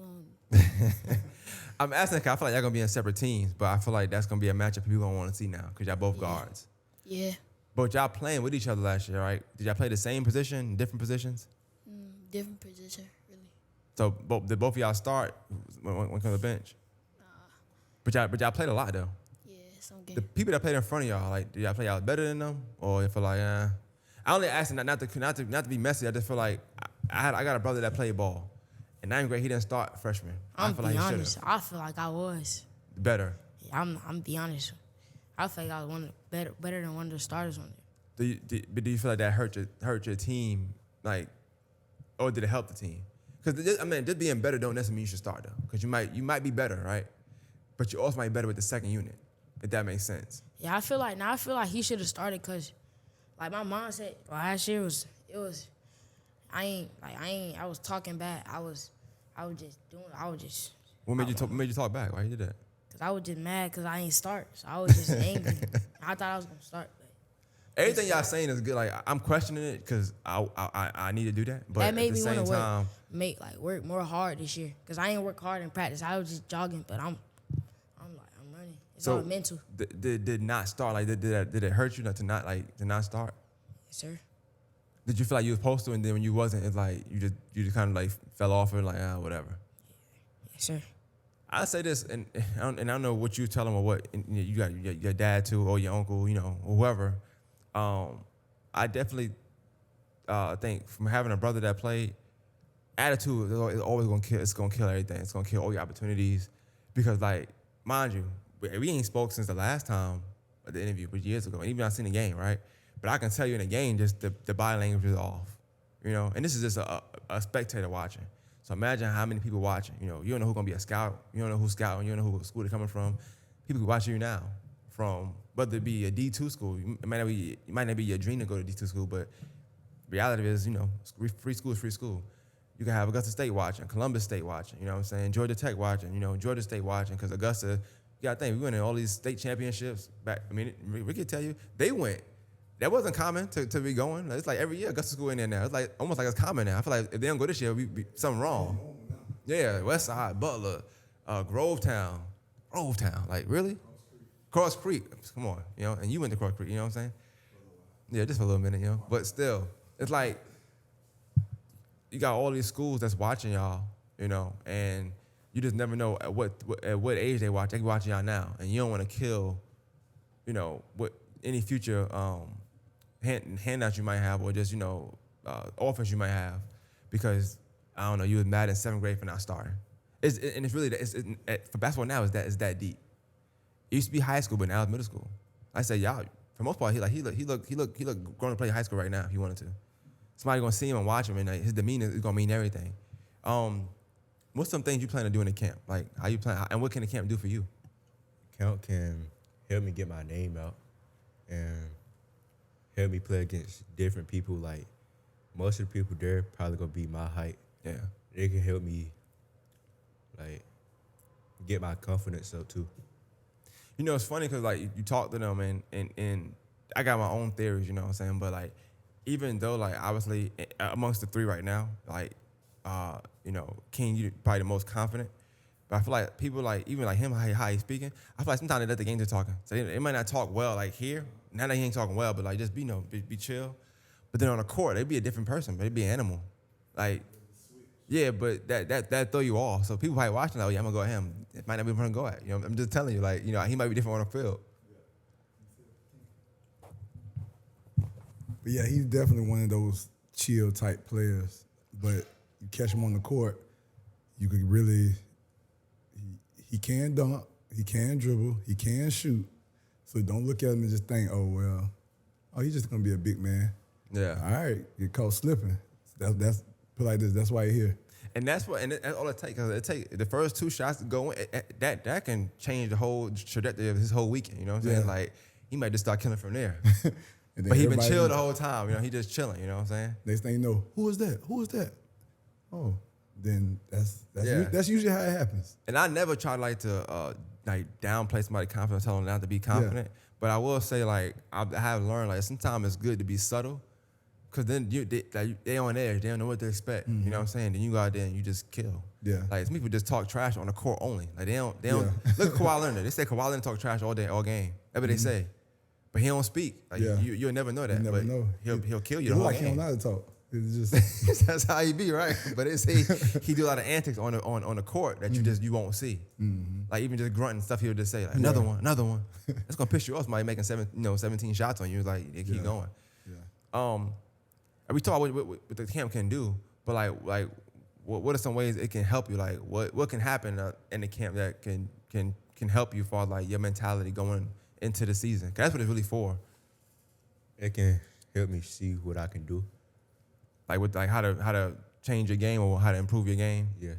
[SPEAKER 1] I'm asking because I feel like y'all going to be in separate teams, but I feel like that's going to be a matchup people going to want to see now because y'all both guards.
[SPEAKER 4] Yeah.
[SPEAKER 1] But y'all playing with each other last year, right? Did y'all play the same position, different positions?
[SPEAKER 4] Different position, really.
[SPEAKER 1] So did both of y'all start when it comes to the bench? But y'all played a lot though.
[SPEAKER 4] Yeah, some games.
[SPEAKER 1] The people that played in front of y'all, like, did y'all play y'all better than them, or you feel like, I only asking not to be messy. I just feel like I got a brother that played ball, in ninth grade he didn't start freshman.
[SPEAKER 3] I'm
[SPEAKER 1] feel
[SPEAKER 3] be
[SPEAKER 1] like he
[SPEAKER 3] honest. I feel like I was
[SPEAKER 1] better.
[SPEAKER 3] Yeah, I'm be honest. I feel like I was better than one of the starters on there.
[SPEAKER 1] Do you feel like that hurt your team, like, or did it help the team? Because just being better don't necessarily mean you should start though. Because you might be better, right? But you also might be better with the second unit, if that makes sense.
[SPEAKER 3] Yeah, I feel like he should have started because, like my mom said last year I was talking bad. I was just.
[SPEAKER 1] What made you talk back? Why you did that?
[SPEAKER 3] Cause I was just mad because I ain't start, so I was just angry. I thought I was gonna start. But
[SPEAKER 1] everything y'all saying is good. Like I'm questioning it because I need to do that. But
[SPEAKER 3] that made
[SPEAKER 1] at the
[SPEAKER 3] me
[SPEAKER 1] same
[SPEAKER 3] want
[SPEAKER 1] time,
[SPEAKER 3] to work more hard this year. Cause I ain't work hard in practice. I was just jogging, but I'm running. It's all mental.
[SPEAKER 1] Did not start like did it hurt you to not start?
[SPEAKER 3] Yes, sir.
[SPEAKER 1] Did you feel like you was supposed to, and then when you wasn't, it's like you just kind of like fell off and like whatever.
[SPEAKER 3] Yes, sir.
[SPEAKER 1] I say this, and I don't know what you tell them or what you got your dad too, or your uncle, or whoever. I definitely think from having a brother that played, attitude is always gonna kill. It's gonna kill everything. It's gonna kill all your opportunities, because like, mind you, we ain't spoke since the last time at the interview, but years ago, and even I seen the game, right? But I can tell you in the game, just the body language is off, And this is just a spectator watching. So imagine how many people watching. You don't know who's gonna be a scout. You don't know who's scouting. You don't know who school they're coming from. People who watching you now, from whether it be a D2 school. It might not be your dream to go to D2 school, but reality is, free school is free school. You can have Augusta State watching, Columbus State watching, Georgia Tech watching, Georgia State watching, because Augusta, you gotta think, we went in all these state championships back. I mean, Rickey tell you, they went. That wasn't common to be going. It's like every year Augusta school in there now. It's like almost like it's common now. I feel like if they don't go this year, we be something wrong. Yeah, West Side, Butler, Grovetown, like really? Cross Creek, come on, and you went to Cross Creek, you know what I'm saying? Yeah, just for a little minute, but still, it's like, you got all these schools that's watching y'all, and you just never know at what age they watch. They can watch y'all now, and you don't want to kill, what any future handouts you might have, or just offers you might have, because I don't know, you was mad in 7th grade for not starting. And it's really for basketball now is that deep. It used to be high school, but now it's middle school. I say y'all, for the most part, he look going to play high school right now if he wanted to. Somebody gonna see him and watch him, and his demeanor is gonna mean everything. What's some things you plan to do in the camp? Like, how you plan, and what can the camp do for you?
[SPEAKER 5] Camp can help me get my name out and help me play against different people. Like, most of the people there probably gonna be my height.
[SPEAKER 1] Yeah.
[SPEAKER 5] They can help me, like, get my confidence up too.
[SPEAKER 1] It's funny because like you talk to them, and I got my own theories, you know what I'm saying? But like, even though like obviously amongst the three right now, like King, you probably the most confident. But I feel like people like, even like him, how he's speaking, I feel like sometimes they let the game just talking. So they might not talk well like here. Now that he ain't talking well, but like just be chill. But then on the court, they be a different person, but they be an animal. Like, yeah, but that throw you off. So people probably watching, like, oh yeah, I'm gonna go at him. It might not be what I'm gonna go at. I'm just telling you, like, he might be different on the field.
[SPEAKER 2] But yeah, he's definitely one of those chill type players. But you catch him on the court, you could really, he can dunk, he can dribble, he can shoot. So don't look at him and just think, he's just gonna be a big man.
[SPEAKER 1] Yeah.
[SPEAKER 2] All right, get caught slipping. That's put like this. That's why you're here.
[SPEAKER 1] And that's all it takes. Cause it take the first 2 shots to go in. That can change the whole trajectory of his whole weekend. You know what I'm saying? Like, he might just start killing from there. But he been chill the whole time. He just chilling. You know what I'm saying?
[SPEAKER 2] Next thing you know, who is that? Who is that? Oh, then that's usually how it happens.
[SPEAKER 1] And I never try to downplay somebody's confidence, tell them not to be confident. Yeah. But I will say, like, I have learned, like, sometimes it's good to be subtle, because then they on edge. They don't know what to expect. Mm-hmm. You know what I'm saying? Then you go out there and you just kill. Yeah. Like, some people just talk trash on the court only. Like, they don't. Look at Kawhi Leonard. They say Kawhi Leonard talk trash all day, all game. That's what they say. But he don't speak. Like, you'll never know that.
[SPEAKER 2] You never know.
[SPEAKER 1] He'll kill you the whole game.
[SPEAKER 2] He don't know how to talk. It's just
[SPEAKER 1] that's how he be, right? But they say he do a lot of antics on the court that you won't see. Mm-hmm. Like, even just grunting stuff, he'll just say, like, another one. That's gonna piss you off. Somebody making 17 shots on you. It's like, they keep going. Yeah. And we talk about what the camp can do, but like what are some ways it can help you? Like, what can happen in the camp that can help you for like your mentality going into the season? 'Cause that's what it's really for.
[SPEAKER 5] It can help me see what I can do.
[SPEAKER 1] Like, with like how to change your game or how to improve your game.
[SPEAKER 5] Yeah.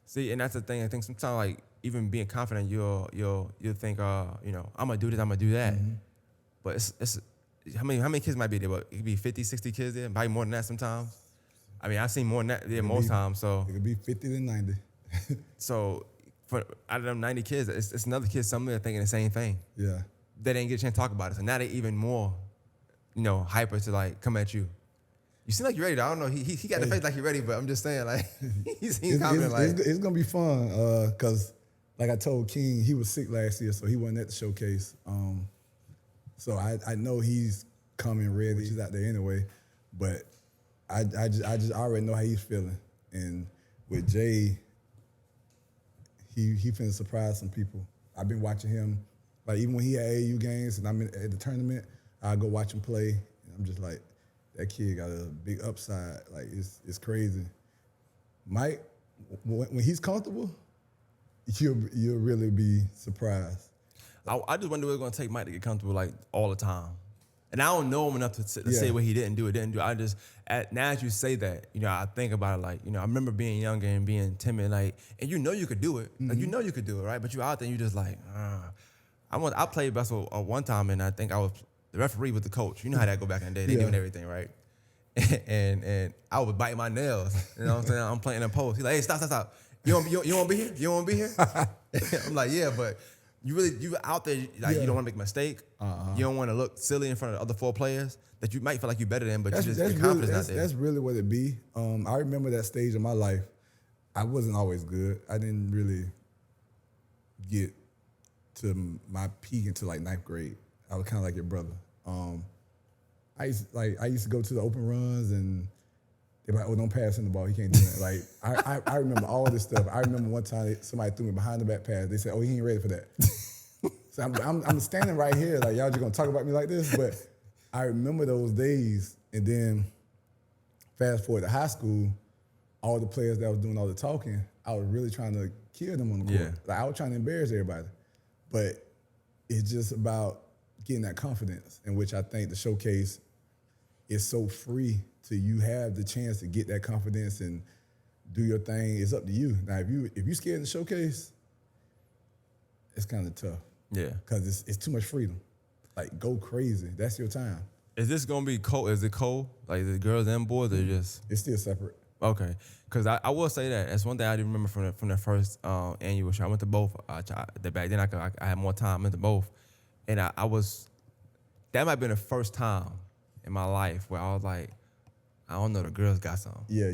[SPEAKER 1] See, and that's the thing. I think sometimes, like, even being confident, you'll think, I'm gonna do this, I'm gonna do that. Mm-hmm. But it's how many kids might be there? But it could be 50, 60 kids there, probably more than that sometimes. I mean, I've seen more than that there most times. So
[SPEAKER 2] it could be 50 to 90.
[SPEAKER 1] So out of them 90 kids, it's another kid somewhere thinking the same thing. Yeah. They didn't get a chance to talk about it. So now they even more, hyper to like come at you. You seem like you're ready. I don't know. He got the face like you're ready, but I'm just saying, like, he's confident.
[SPEAKER 2] It's gonna be fun, cause like I told King, he was sick last year, so he wasn't at the showcase. So I know he's coming ready. He's out there anyway, but I just already know how he's feeling. And with Jay, he finna surprise some people. I've been watching him, like even when he had AAU games and I'm at the tournament, I go watch him play. And I'm just like, that kid got a big upside. Like it's crazy. Mike, when he's comfortable, you'll really be surprised.
[SPEAKER 1] I just wonder what it's gonna take Mike to get comfortable like all the time. And I don't know him enough to say what he didn't do or didn't do. I just now as you say that, I think about it like, I remember being younger and being timid, like, and you could do it. Like you could do it, right? But you out there and you just like, I played basketball one time and I think I was the referee with the coach. You know how that go back in the day. They doing everything, right? and I was biting my nails. You know what I'm saying? I'm playing in post. He's like, hey, stop. You want to be here? You want to be here? I'm like, yeah, but you out there, like you don't want to make a mistake. You don't want to look silly in front of the other 4 players that you might feel like you're better than, but your confidence not there.
[SPEAKER 2] That's really what it be. I remember that stage of my life. I wasn't always good. I didn't really get to my peak until like 9th grade. I was kind of like your brother. I used to go to the open runs and they're like, oh, don't pass him the ball. He can't do that. Like I remember all this stuff. I remember one time somebody threw me behind the back pass. They said, oh, he ain't ready for that. So I'm standing right here like y'all just gonna talk about me like this. But I remember those days. And then fast forward to high school, all the players that was doing all the talking, I was really trying to kill them on the court. Like I was trying to embarrass everybody. But it's just about getting that confidence, in which I think the showcase is so free to you have the chance to get that confidence and do your thing. It's up to you. Now, if you scared in the showcase, it's kind of tough.
[SPEAKER 1] Yeah.
[SPEAKER 2] Because it's too much freedom. Like, go crazy. That's your time.
[SPEAKER 1] Is this going to be cold? Is it cold? Like the girls and boys or just?
[SPEAKER 2] It's still separate.
[SPEAKER 1] Okay. Because I will say that. That's one thing I do remember from the first annual show. I went to both. Back then I had more time. I went to both. And that might have been the first time in my life where I was like, I don't know, the girls got something.
[SPEAKER 2] Yeah,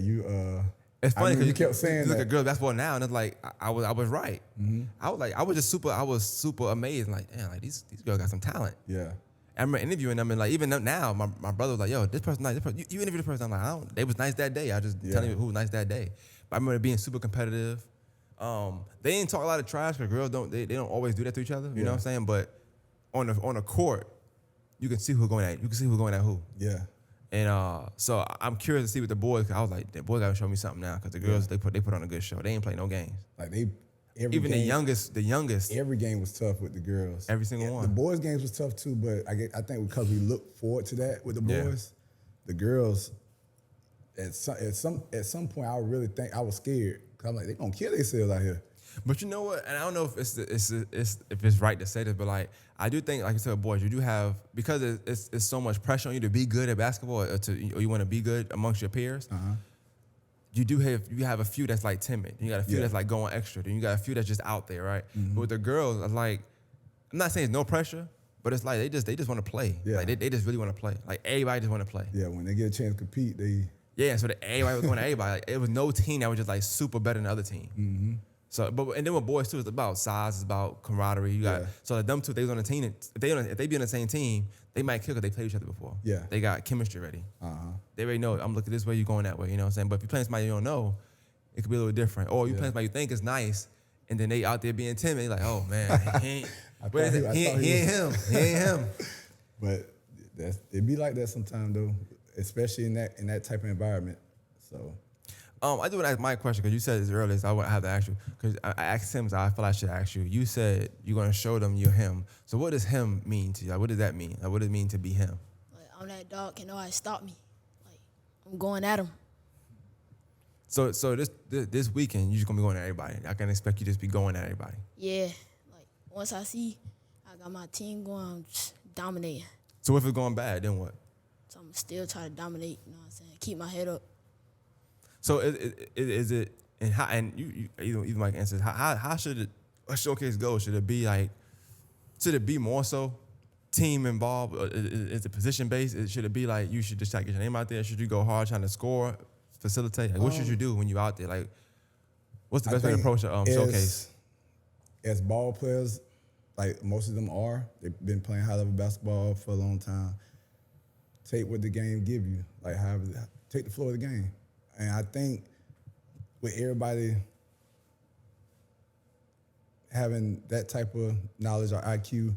[SPEAKER 1] It's funny because
[SPEAKER 2] you kept saying
[SPEAKER 1] you look
[SPEAKER 2] that.
[SPEAKER 1] at girls basketball now, and it's like I was right.
[SPEAKER 2] Mm-hmm.
[SPEAKER 1] I was super amazed. Like, damn, like these girls got some talent.
[SPEAKER 2] Yeah.
[SPEAKER 1] I remember interviewing them, and like even now, my brother was like, "Yo, this person nice. This person, you interviewed this person." I'm like, they was nice that day. I just telling you who was nice that day. But I remember being super competitive. They didn't talk a lot of trash because girls don't always do that to each other. You know what I'm saying? But on the court, you can see who's going at who. Yeah. And so I'm curious to see what the boys. Cause I was like, the boys got to show me something now because the girls they put on a good show. They ain't play no games.
[SPEAKER 2] Like
[SPEAKER 1] even the youngest.
[SPEAKER 2] Every game was tough with the girls.
[SPEAKER 1] Every single one.
[SPEAKER 2] The boys' games was tough too, but I think because we look forward to that with the boys, the girls. At some point, I really think I was scared because I'm like, they gonna kill themselves out here.
[SPEAKER 1] But you know what? And I don't know if it's right to say this, but like I do think, like you said, boys, you do have, because it's so much pressure on you to be good at basketball or you want to be good amongst your peers. You have a few that's like timid. You got a few that's like going extra. Then you got a few that's just out there, right? Mm-hmm. But with the girls, I'm like, I'm not saying it's no pressure, but it's like they just want to play. Yeah. Like they just really want to play. Like everybody just want to play.
[SPEAKER 2] Yeah, when they get a chance to compete,
[SPEAKER 1] so everybody was going to everybody. Like it was no team that was just like super better than the other team. Mm-hmm. So, and then with boys too, it's about size, it's about camaraderie. You got so like them two, they was on a team. If they be on the same team, they might kill because they played each other before. Yeah, they got chemistry ready. They already know I'm looking this way, you going that way. You know what I'm saying? But if you playing somebody you don't know, it could be a little different. Or you playing somebody you think is nice, and then they out there being timid. Like, oh man, he ain't him.
[SPEAKER 2] But it be like that sometimes though, especially in that type of environment. So.
[SPEAKER 1] I do want to ask Mike a question because you said this earlier, so I have to ask you. Because I asked him, so I feel I should ask you. You said you're going to show them you're him. So what does him mean to you? Like, what does that mean? Like, what does it mean to be him?
[SPEAKER 4] Like, I'm that dog, can nobody stop me. Like, I'm going at him.
[SPEAKER 1] So this weekend, you're just going to be going at everybody. I can expect you to just be going at everybody.
[SPEAKER 4] Yeah. Like, once I see I got my team going, I'm just dominating.
[SPEAKER 1] So if it's going bad, then what?
[SPEAKER 4] So I'm still trying to dominate, you know what I'm saying? Keep my head up.
[SPEAKER 1] So is it and how, and you even Mike answers, how should a showcase go? Should it be more so team involved? Is it position based? Should it be like you should just try to get your name out there? Should you go hard trying to score, facilitate? Like, what should you do when you out there? Like, what's the best way to approach a showcase?
[SPEAKER 2] As ball players, like most of them they've been playing high level basketball for a long time. Take what the game give you, like take the flow of the game. And I think with everybody having that type of knowledge or IQ,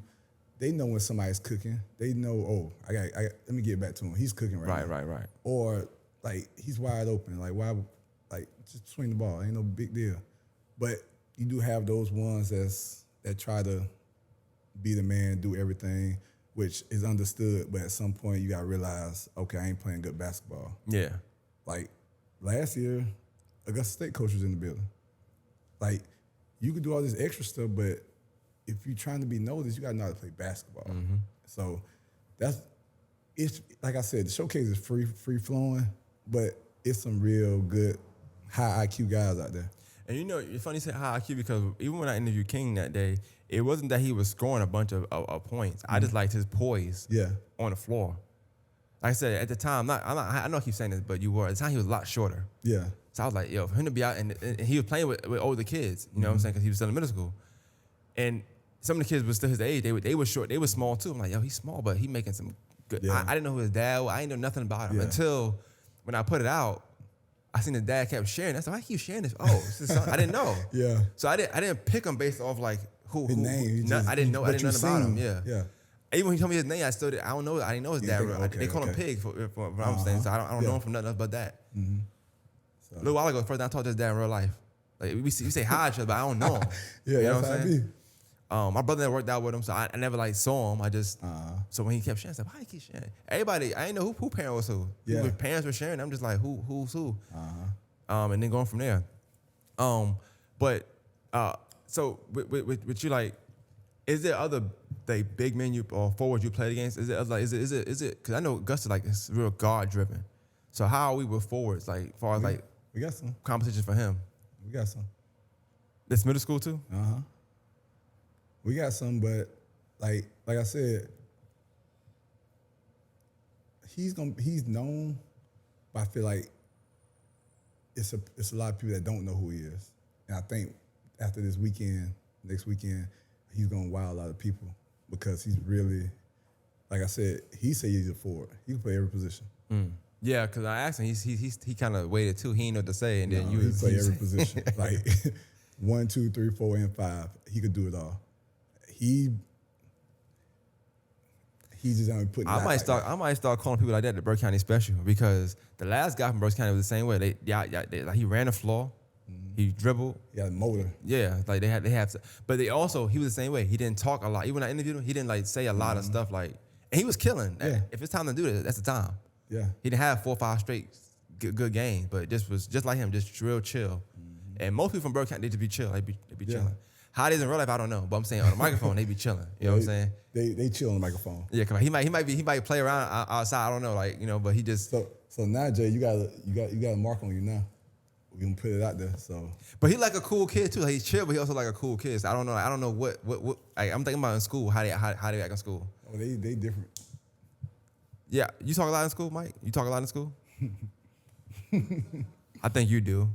[SPEAKER 2] they know when somebody's cooking. They know, oh, I got let me get back to him. He's cooking right now.
[SPEAKER 1] Right.
[SPEAKER 2] Or like he's wide open. Like why? Like just swing the ball. Ain't no big deal. But you do have those ones that try to be the man, do everything, which is understood. But at some point, you gotta realize, okay, I ain't playing good basketball.
[SPEAKER 1] Yeah.
[SPEAKER 2] Like last year, Augusta State coach was in the building. Like you could do all this extra stuff, but if you're trying to be noticed, you gotta know how to play basketball. So it's like I said, the showcase is free flowing, but it's some real good high IQ guys out there.
[SPEAKER 1] And you know, it's funny you say high IQ because even when I interviewed King that day, it wasn't that he was scoring a bunch of points. I just liked his poise on the floor. Like I said, at the time, I know I keep saying this, but you were. At the time, he was a lot shorter.
[SPEAKER 2] Yeah.
[SPEAKER 1] So I was like, yo, for him to be out, and he was playing with older kids, you know what I'm saying, because he was still in middle school. And some of the kids were still his age. They were short. They were small, too. I'm like, yo, he's small, but he making some good.
[SPEAKER 2] Yeah.
[SPEAKER 1] I didn't know who his dad was. I didn't know nothing about him until when I put it out, I seen his dad kept sharing. I said, why he keep sharing this? Oh, it's his son. I didn't know.
[SPEAKER 2] Yeah.
[SPEAKER 1] So I didn't pick him based off like
[SPEAKER 2] His name.
[SPEAKER 1] I didn't know nothing about him. Yeah.
[SPEAKER 2] Yeah.
[SPEAKER 1] Even when he told me his name, I didn't know his dad. They call him Pig for what I'm saying. So I don't know him from nothing else but that. So. A little while ago, first time I talked to his dad in real life. Like we say hi to each other, but I don't know him.
[SPEAKER 2] Yeah,
[SPEAKER 1] you know
[SPEAKER 2] that's
[SPEAKER 1] what I'm
[SPEAKER 2] how it
[SPEAKER 1] saying? My brother never worked out with him, so I never like saw him. I just so when he kept sharing, I said, why he keep sharing? Everybody, I didn't know who parent was who.
[SPEAKER 2] Yeah.
[SPEAKER 1] Who parents were sharing. I'm just like, who's who? And then going from there. So with you, like, is there other like big men or forwards you played against? Is it? Because I know Augusta like is real guard driven. So how are we with forwards? Like, as far as like
[SPEAKER 2] we got some
[SPEAKER 1] competition for him.
[SPEAKER 2] We got some.
[SPEAKER 1] This middle school too.
[SPEAKER 2] We got some, but like I said, he's known, but I feel like it's a lot of people that don't know who he is. And I think after this weekend, next weekend, he's gonna wow a lot of people because he's really, like I said, he said he's a forward. He can play every position.
[SPEAKER 1] Yeah, because I asked him, he kind of waited too. He didn't know what to say, and then
[SPEAKER 2] he play every position. Like 1, 2, 3, 4, and 5. He could do it all. He just ain't putting.
[SPEAKER 1] I might start calling people like that the Burke County special because the last guy from Burke County was the same way. They like he ran the floor, he dribbled.
[SPEAKER 2] He had a motor.
[SPEAKER 1] Yeah, like they have to. But he was the same way. He didn't talk a lot. Even when I interviewed him, he didn't like say a lot of stuff like. And he was killing.
[SPEAKER 2] Yeah.
[SPEAKER 1] If it's time to do this, that's the time.
[SPEAKER 2] Yeah.
[SPEAKER 1] He didn't have 4 or 5 straight good games, but this was just like him, just real chill. And most people from Burke County, they just be chill. They be chilling. How it is in real life, I don't know. But I'm saying on the microphone, they be chilling. You know what I'm saying?
[SPEAKER 2] They chill on the microphone.
[SPEAKER 1] Yeah, come on. He might play around outside. I don't know, like, you know. But he just.
[SPEAKER 2] So now, Jay, you got a mark on you now. We gonna put it out there. So.
[SPEAKER 1] But he like a cool kid too. Like, he's chill, but he also like a cool kid. So I don't know what. I'm thinking about in school. How they act in school.
[SPEAKER 2] Oh, they different.
[SPEAKER 1] Yeah, you talk a lot in school, Mike. You talk a lot in school. I think you do.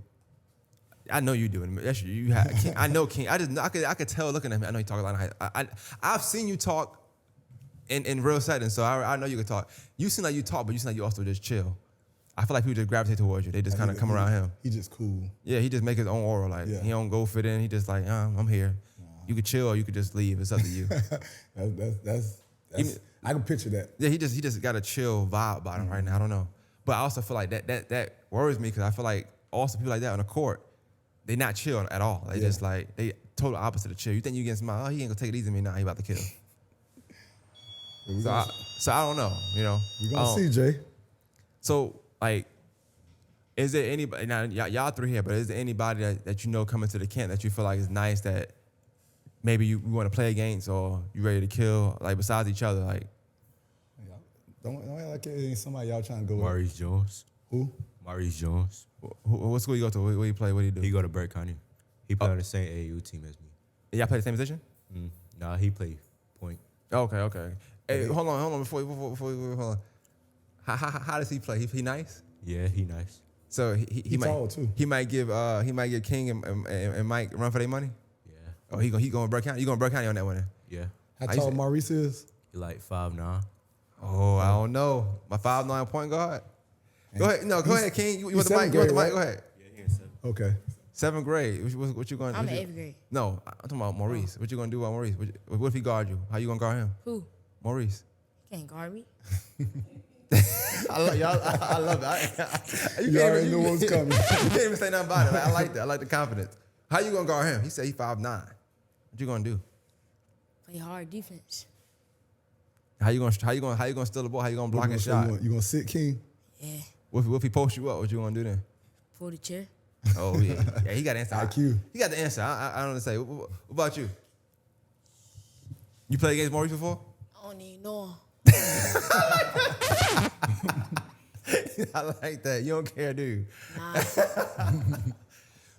[SPEAKER 1] I know you do. That's you. I know King. I could tell looking at him. I know you talk a lot. I've seen you talk in real settings, so I know you can talk. You seem like you talk, but you seem like you also just chill. I feel like people just gravitate towards you. They just kind of come around him.
[SPEAKER 2] He just cool.
[SPEAKER 1] Yeah, he just make his own aura. Like he don't go fit in. He just like I'm here. You could chill or you could just leave. It's up to you.
[SPEAKER 2] that's I can picture that.
[SPEAKER 1] Yeah, he just got a chill vibe about him right now. I don't know, but I also feel like that worries me because I feel like also people like that on the court, they not chill at all. They just like they total opposite of chill. You think you get smile? Oh, he ain't gonna take it easy on me now. He about to kill. So I don't know. You know,
[SPEAKER 2] we gonna see, Jay.
[SPEAKER 1] So like, is there anybody now? Y'all three here, but is there anybody that you know coming to the camp that you feel like is nice that maybe you want to play against or you ready to kill? Like besides each other, like.
[SPEAKER 2] Don't act like it ain't somebody y'all trying to go with.
[SPEAKER 5] Maurice Jones.
[SPEAKER 2] Who?
[SPEAKER 5] Maurice Jones.
[SPEAKER 1] What school you go to? Where you play? What do you do?
[SPEAKER 5] He go to Burke County. He play on the same AAU team as me.
[SPEAKER 1] Y'all play the same position?
[SPEAKER 5] Nah, he play point.
[SPEAKER 1] Okay. Hey, hold on. Before hold on. How does he play? He nice?
[SPEAKER 5] Yeah, he nice.
[SPEAKER 1] So he might
[SPEAKER 2] tall too.
[SPEAKER 1] He might give King and Mike run for their money.
[SPEAKER 5] Yeah.
[SPEAKER 1] Oh, he going to Burke County. You going to Burke County on that one? Then?
[SPEAKER 5] Yeah.
[SPEAKER 2] How tall Maurice is?
[SPEAKER 5] He like 5'9".
[SPEAKER 1] Oh, I don't know. My 5'9" point guard. Go ahead. No, go ahead, King. You want the mic? You want the mic? Go ahead.
[SPEAKER 5] Yeah, he ain't 7.
[SPEAKER 2] Okay.
[SPEAKER 1] 7th grade. What you going?
[SPEAKER 3] I'm in 8th grade.
[SPEAKER 1] No, I'm talking about Maurice. What you gonna do about Maurice? What if he guard you? How you gonna guard him?
[SPEAKER 3] Who?
[SPEAKER 1] Maurice.
[SPEAKER 3] Can't guard me.
[SPEAKER 1] I love y'all. I love it.
[SPEAKER 2] You already knew what was coming.
[SPEAKER 1] You can't even say nothing about it. Like, I like that. I like the confidence. How you gonna guard him? He said he 5'9". What you gonna do?
[SPEAKER 3] Play hard defense.
[SPEAKER 1] How you gonna steal the ball? How you gonna block his shot?
[SPEAKER 2] You gonna sit King?
[SPEAKER 3] Yeah.
[SPEAKER 1] What if he posts you up? What you gonna do then?
[SPEAKER 3] Pull the chair.
[SPEAKER 1] Oh yeah, yeah. He got the answer.
[SPEAKER 2] IQ.
[SPEAKER 1] He got the answer. I don't know what to say. What about you? You played against Maurice before?
[SPEAKER 4] I don't even know him.
[SPEAKER 1] I like that. You don't care, do you?
[SPEAKER 4] Nah.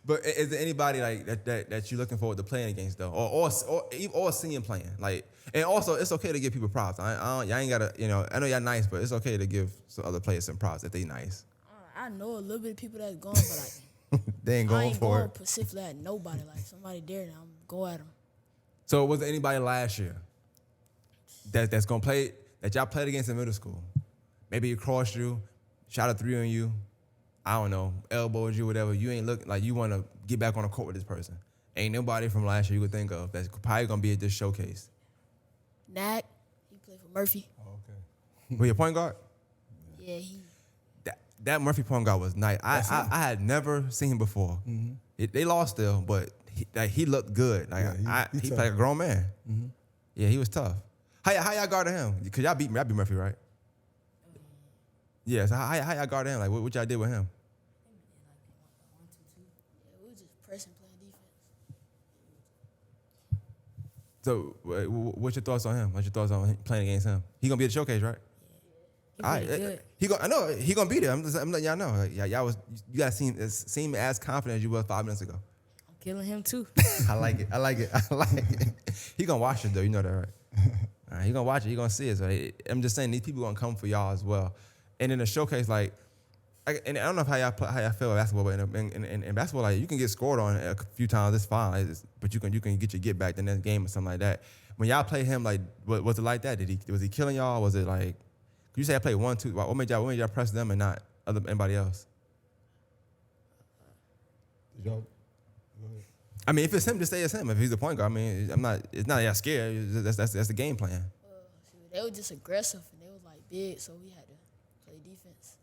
[SPEAKER 1] But is there anybody like that you're looking forward to playing against though, or seeing playing? Like, and also it's okay to give people props. Y'all ain't gotta, I know y'all nice, but it's okay to give some other players some props if they nice.
[SPEAKER 4] I know a little bit of people that's going, but like
[SPEAKER 1] They ain't
[SPEAKER 4] I
[SPEAKER 1] going
[SPEAKER 4] ain't
[SPEAKER 1] for
[SPEAKER 4] going
[SPEAKER 1] it.
[SPEAKER 4] specifically at nobody. Like somebody there, now I'm go at them.
[SPEAKER 1] So was there anybody last year that's gonna play that y'all played against in middle school? Maybe he crossed you, shot a 3 on you. I don't know, elbowed you, whatever. You ain't looking like you want to get back on the court with this person. Ain't nobody from last year you could think of that's probably gonna be at this showcase.
[SPEAKER 4] N.E.T, he played for Murphy.
[SPEAKER 1] Were your point guard?
[SPEAKER 4] Yeah, he.
[SPEAKER 1] That Murphy point guard was nice. I had never seen him before. They lost still, but he looked good. Like
[SPEAKER 2] Yeah, he
[SPEAKER 1] he
[SPEAKER 2] tough.
[SPEAKER 1] played like a grown man. Yeah, he was tough. How y'all guarded him? Cause y'all beat Murphy, right? Yeah. So how y'all guarded him? Like what y'all did with him?
[SPEAKER 4] Yeah, we was just pressing, playing defense.
[SPEAKER 1] So what's your thoughts on him? What's your thoughts on him playing against him? He gonna be at the showcase, right?
[SPEAKER 3] He pretty good.
[SPEAKER 1] I know he gonna be there. I'm letting y'all know. Like, y'all you guys seem as confident as you were 5 minutes ago.
[SPEAKER 3] I'm killing him too.
[SPEAKER 1] I like it. He gonna watch it though. You know that, right? All right, he gonna watch it. He gonna see it. So I'm just saying these people gonna come for y'all as well. And in the showcase, like, and I don't know how y'all feel about basketball, but in basketball, like you can get scored on a few times. It's fine. But you can get your get back the next game or something like that. When y'all play him, like, was it like that? Was he killing y'all? Was it like? You say I played 1, 2. What made y'all press them and not anybody else?
[SPEAKER 2] Did y'all?
[SPEAKER 1] I mean, if it's him, just say it's him. If he's the point guard, I mean, I'm not. It's not that y'all scared. That's the game plan.
[SPEAKER 4] They were just aggressive and they was like big, so we had to play defense.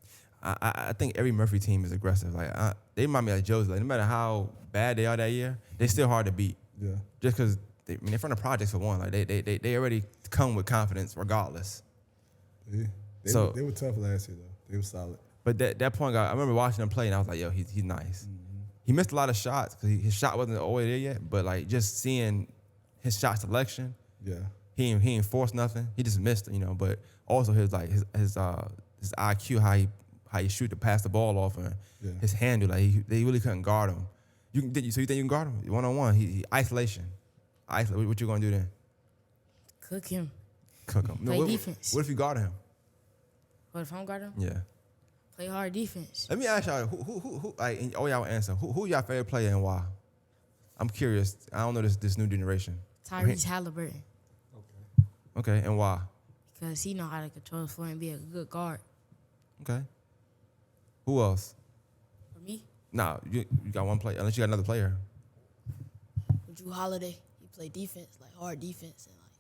[SPEAKER 1] I think every Murphy team is aggressive. Like they remind me of Joe's. Like no matter how bad they are that year, they still hard to beat.
[SPEAKER 2] Yeah.
[SPEAKER 1] Just because they're from the projects for one. Like they already come with confidence regardless.
[SPEAKER 2] They were tough last year though. They were solid.
[SPEAKER 1] But that point guard, I remember watching him play and I was like, yo, he's nice. He missed a lot of shots because his shot wasn't always there yet. But like just seeing his shot selection,
[SPEAKER 2] Yeah.
[SPEAKER 1] he ain't forced nothing. He just missed, But also his IQ, how he shoot to pass the ball off, and his handle, like they really couldn't guard him. So you think you can guard him 1-on-1? He isolation. What you gonna do then?
[SPEAKER 3] Cook him.
[SPEAKER 1] Cook him.
[SPEAKER 3] Play defense.
[SPEAKER 1] What if you guard him?
[SPEAKER 3] What if I'm guarding him?
[SPEAKER 1] Yeah.
[SPEAKER 3] Play hard defense.
[SPEAKER 1] Let me ask y'all, who like, and all y'all answer. Who y'all favorite player and why? I'm curious. I don't know this new generation.
[SPEAKER 3] Tyrese Halliburton.
[SPEAKER 1] Okay, and why?
[SPEAKER 3] Because he know how to control the floor and be a good guard.
[SPEAKER 1] Okay. Who else?
[SPEAKER 3] For me,
[SPEAKER 1] Nah, you got one player. Unless you got another player.
[SPEAKER 4] Drew Holiday, he played defense, like hard defense, and like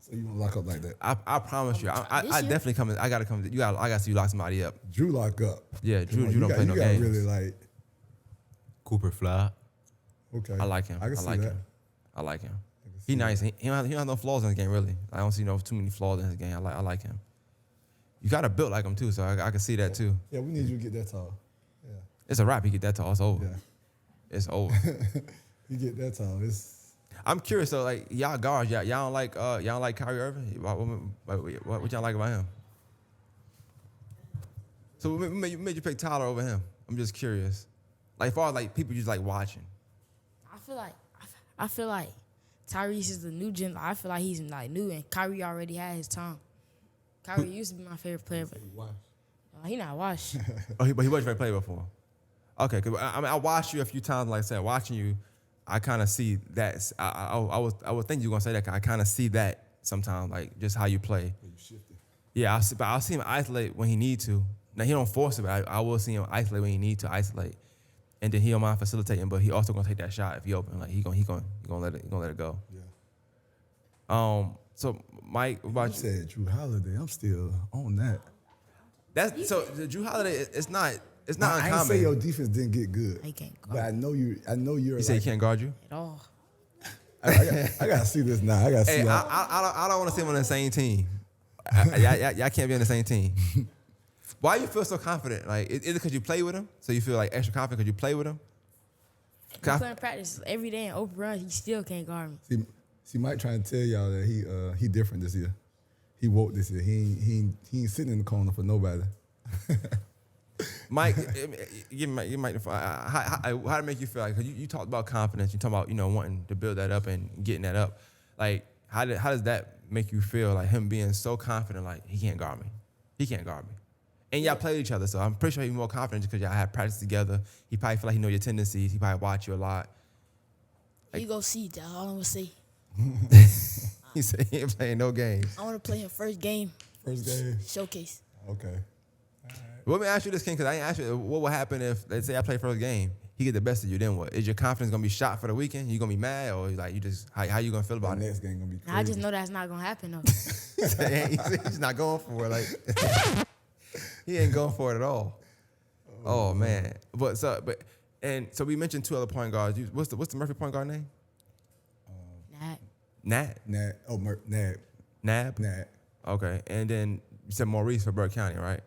[SPEAKER 2] So you want to lock up like that?
[SPEAKER 1] I promise you. I
[SPEAKER 4] This year?
[SPEAKER 1] definitely come. I gotta come. I gotta see you lock somebody up.
[SPEAKER 2] Drew lock up.
[SPEAKER 1] Yeah, Drew
[SPEAKER 2] You
[SPEAKER 1] don't play no
[SPEAKER 2] you gotta
[SPEAKER 1] games.
[SPEAKER 2] really like.
[SPEAKER 5] Cooper Fly.
[SPEAKER 2] Okay.
[SPEAKER 1] I like him.
[SPEAKER 2] I can see that.
[SPEAKER 1] I like him.
[SPEAKER 2] I can see
[SPEAKER 1] He nice.
[SPEAKER 2] that.
[SPEAKER 1] He don't have no flaws in his game, really. I don't see too many flaws in his game. I like him. You got to build like him, too, so I can see that, too.
[SPEAKER 2] Yeah, we need you to get that tall. Yeah.
[SPEAKER 1] It's a wrap. He get that tall. It's over.
[SPEAKER 2] Yeah.
[SPEAKER 1] It's over.
[SPEAKER 2] You get that tall. It's
[SPEAKER 1] I'm curious, though, like, y'all guards, y'all don't like Kyrie Irving? What y'all like about him? So what made you pick Tyler over him? I'm just curious. Like, as far as, like, people just, like, watching.
[SPEAKER 3] I feel like Tyrese is the new gen. I feel like he's like new, and Kyrie already had his time. Kyrie used to be my favorite player, but he not washed.
[SPEAKER 1] But he wasn't very player before. Okay, cause I watched you a few times. Like I said, watching you, I kind of see that. I would think you were gonna say that. 'Cause I kind of see that sometimes, like just how you play.
[SPEAKER 2] you shifted.
[SPEAKER 1] Yeah, I'll see him isolate when he need to. Now he don't force it, but I will see him isolate when he need to isolate. and then he don't mind facilitating, but he also gonna take that shot if he open. Like he gonna let it go.
[SPEAKER 2] Yeah.
[SPEAKER 1] So Mike, what about
[SPEAKER 2] You
[SPEAKER 1] you?
[SPEAKER 2] said Drew Holiday. I'm still on that.
[SPEAKER 1] That's so the Drew Holiday. It's not
[SPEAKER 2] I ain't
[SPEAKER 1] uncommon.
[SPEAKER 2] say your defense didn't get good,
[SPEAKER 3] He can't
[SPEAKER 2] but
[SPEAKER 3] guard
[SPEAKER 2] I know you're.
[SPEAKER 1] You say he
[SPEAKER 2] like,
[SPEAKER 1] can't guard you.
[SPEAKER 3] at all.
[SPEAKER 2] I gotta see this now. I gotta see.
[SPEAKER 1] Hey,
[SPEAKER 2] how-
[SPEAKER 1] I don't want to see him on the same team. Y'all can't be on the same team. Why you feel so confident? Like, is it because you play with him? So you feel like extra confident because you play with him?
[SPEAKER 3] He playing practice every day in open runs. He still can't guard me.
[SPEAKER 2] See, Mike trying to tell y'all that he different this year. He woke this year. He ain't sitting in the corner for nobody.
[SPEAKER 1] Mike, you might how to make you feel like, 'cause you talked about confidence. You talk about wanting to build that up and getting that up. Like how does that make you feel? Like him being so confident, like he can't guard me. He can't guard me. And y'all played each other, so I'm pretty sure he's more confident just because y'all had practice together. He probably feel like he know your tendencies. He probably watch you a lot.
[SPEAKER 4] He go see. That's all I'm gonna say.
[SPEAKER 1] He said he ain't playing no games.
[SPEAKER 4] I want to play him first game
[SPEAKER 2] First game.
[SPEAKER 4] showcase.
[SPEAKER 2] Okay.
[SPEAKER 1] Let me ask you this, King, because I ain't asked you, what would happen if, let's say I play first game, he get the best of you, then what? Is your confidence going to be shot for the weekend? You going to be mad, or like you just, how you going to feel
[SPEAKER 2] The
[SPEAKER 1] about it?
[SPEAKER 2] next game gonna be crazy.
[SPEAKER 3] I just know that's not gonna happen though.
[SPEAKER 1] He's not going for it. Like, he ain't going for it at all. Oh, man. So we mentioned two other point guards. What's the Murphy point guard name? Nat?
[SPEAKER 2] Nab.
[SPEAKER 1] Nab? Okay. And then you said Maurice for Burke County, right?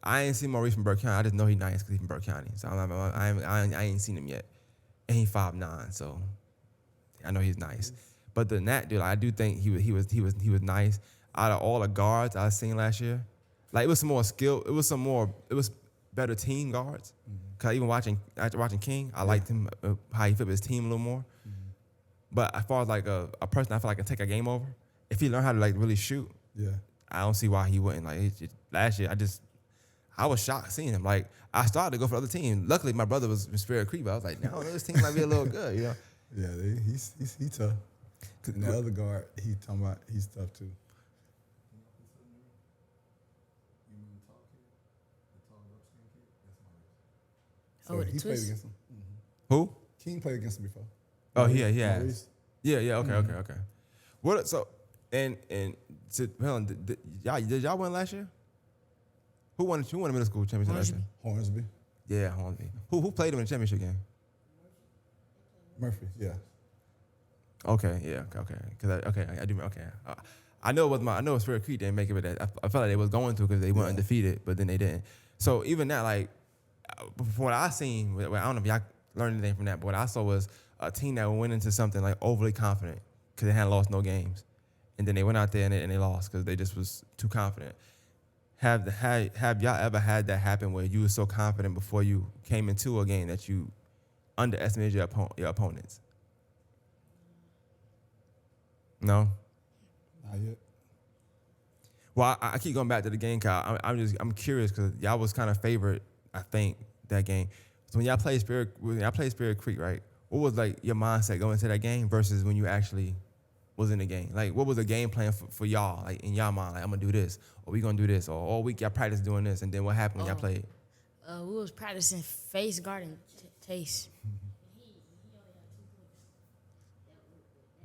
[SPEAKER 1] I ain't seen Maurice from Burke County. I just know he's nice because he's from Burke County. So I ain't seen him yet. And he's 5'9", so I know he's nice. But the Nat dude, I do think he was nice. Out of all the guards I seen last year, like it was some more skill. It was better team guards. Cause even after watching King, I liked him how he fit with his team a little more. But as far as like a person I feel like can take a game over, if he learned how to like really shoot,
[SPEAKER 2] Yeah.
[SPEAKER 1] I don't see why he wouldn't. Like last year, I was shocked seeing him. Like I started to go for other teams. Luckily, my brother was Spirit Creek. I was like, no, this team might be a little good, you know.
[SPEAKER 2] Yeah, he's tough. And the other guard, he's tough too.
[SPEAKER 3] Oh, with the
[SPEAKER 2] he played
[SPEAKER 3] twist.
[SPEAKER 2] against him.
[SPEAKER 1] Who?
[SPEAKER 2] King played against him before.
[SPEAKER 1] Oh, he has.
[SPEAKER 2] Maurice.
[SPEAKER 1] Yeah. Okay. What? So and so, Helen, did y'all win last year? Who won the middle school championship last year?
[SPEAKER 2] Hornsby.
[SPEAKER 1] Yeah, Hornsby. Who played him in the championship game?
[SPEAKER 2] Murphy. Yeah.
[SPEAKER 1] Okay, yeah, okay. I do. Okay, I know it was Spirit Creek didn't make it, but I felt like they was going to because they went undefeated, but then they didn't. So even that, like, from what I seen, I don't know if y'all learned anything from that, but what I saw was a team that went into something like overly confident because they hadn't lost no games, and then they went out there and they lost because they just was too confident. Have y'all ever had that happen where you were so confident before you came into a game that you underestimated your opponents? No.
[SPEAKER 2] Not yet.
[SPEAKER 1] Well, I keep going back to the game, Kyle. I'm curious because y'all was kind of favored, I think, that game. So when y'all played Spirit Creek, right? What was like your mindset going into that game versus when you actually was in the game? Like, what was the game plan for y'all? Like in y'all mind, like I'm gonna do this, or we gonna do this, or all week y'all practice doing this, and then what happened when y'all played?
[SPEAKER 3] We was practicing face guarding Chase.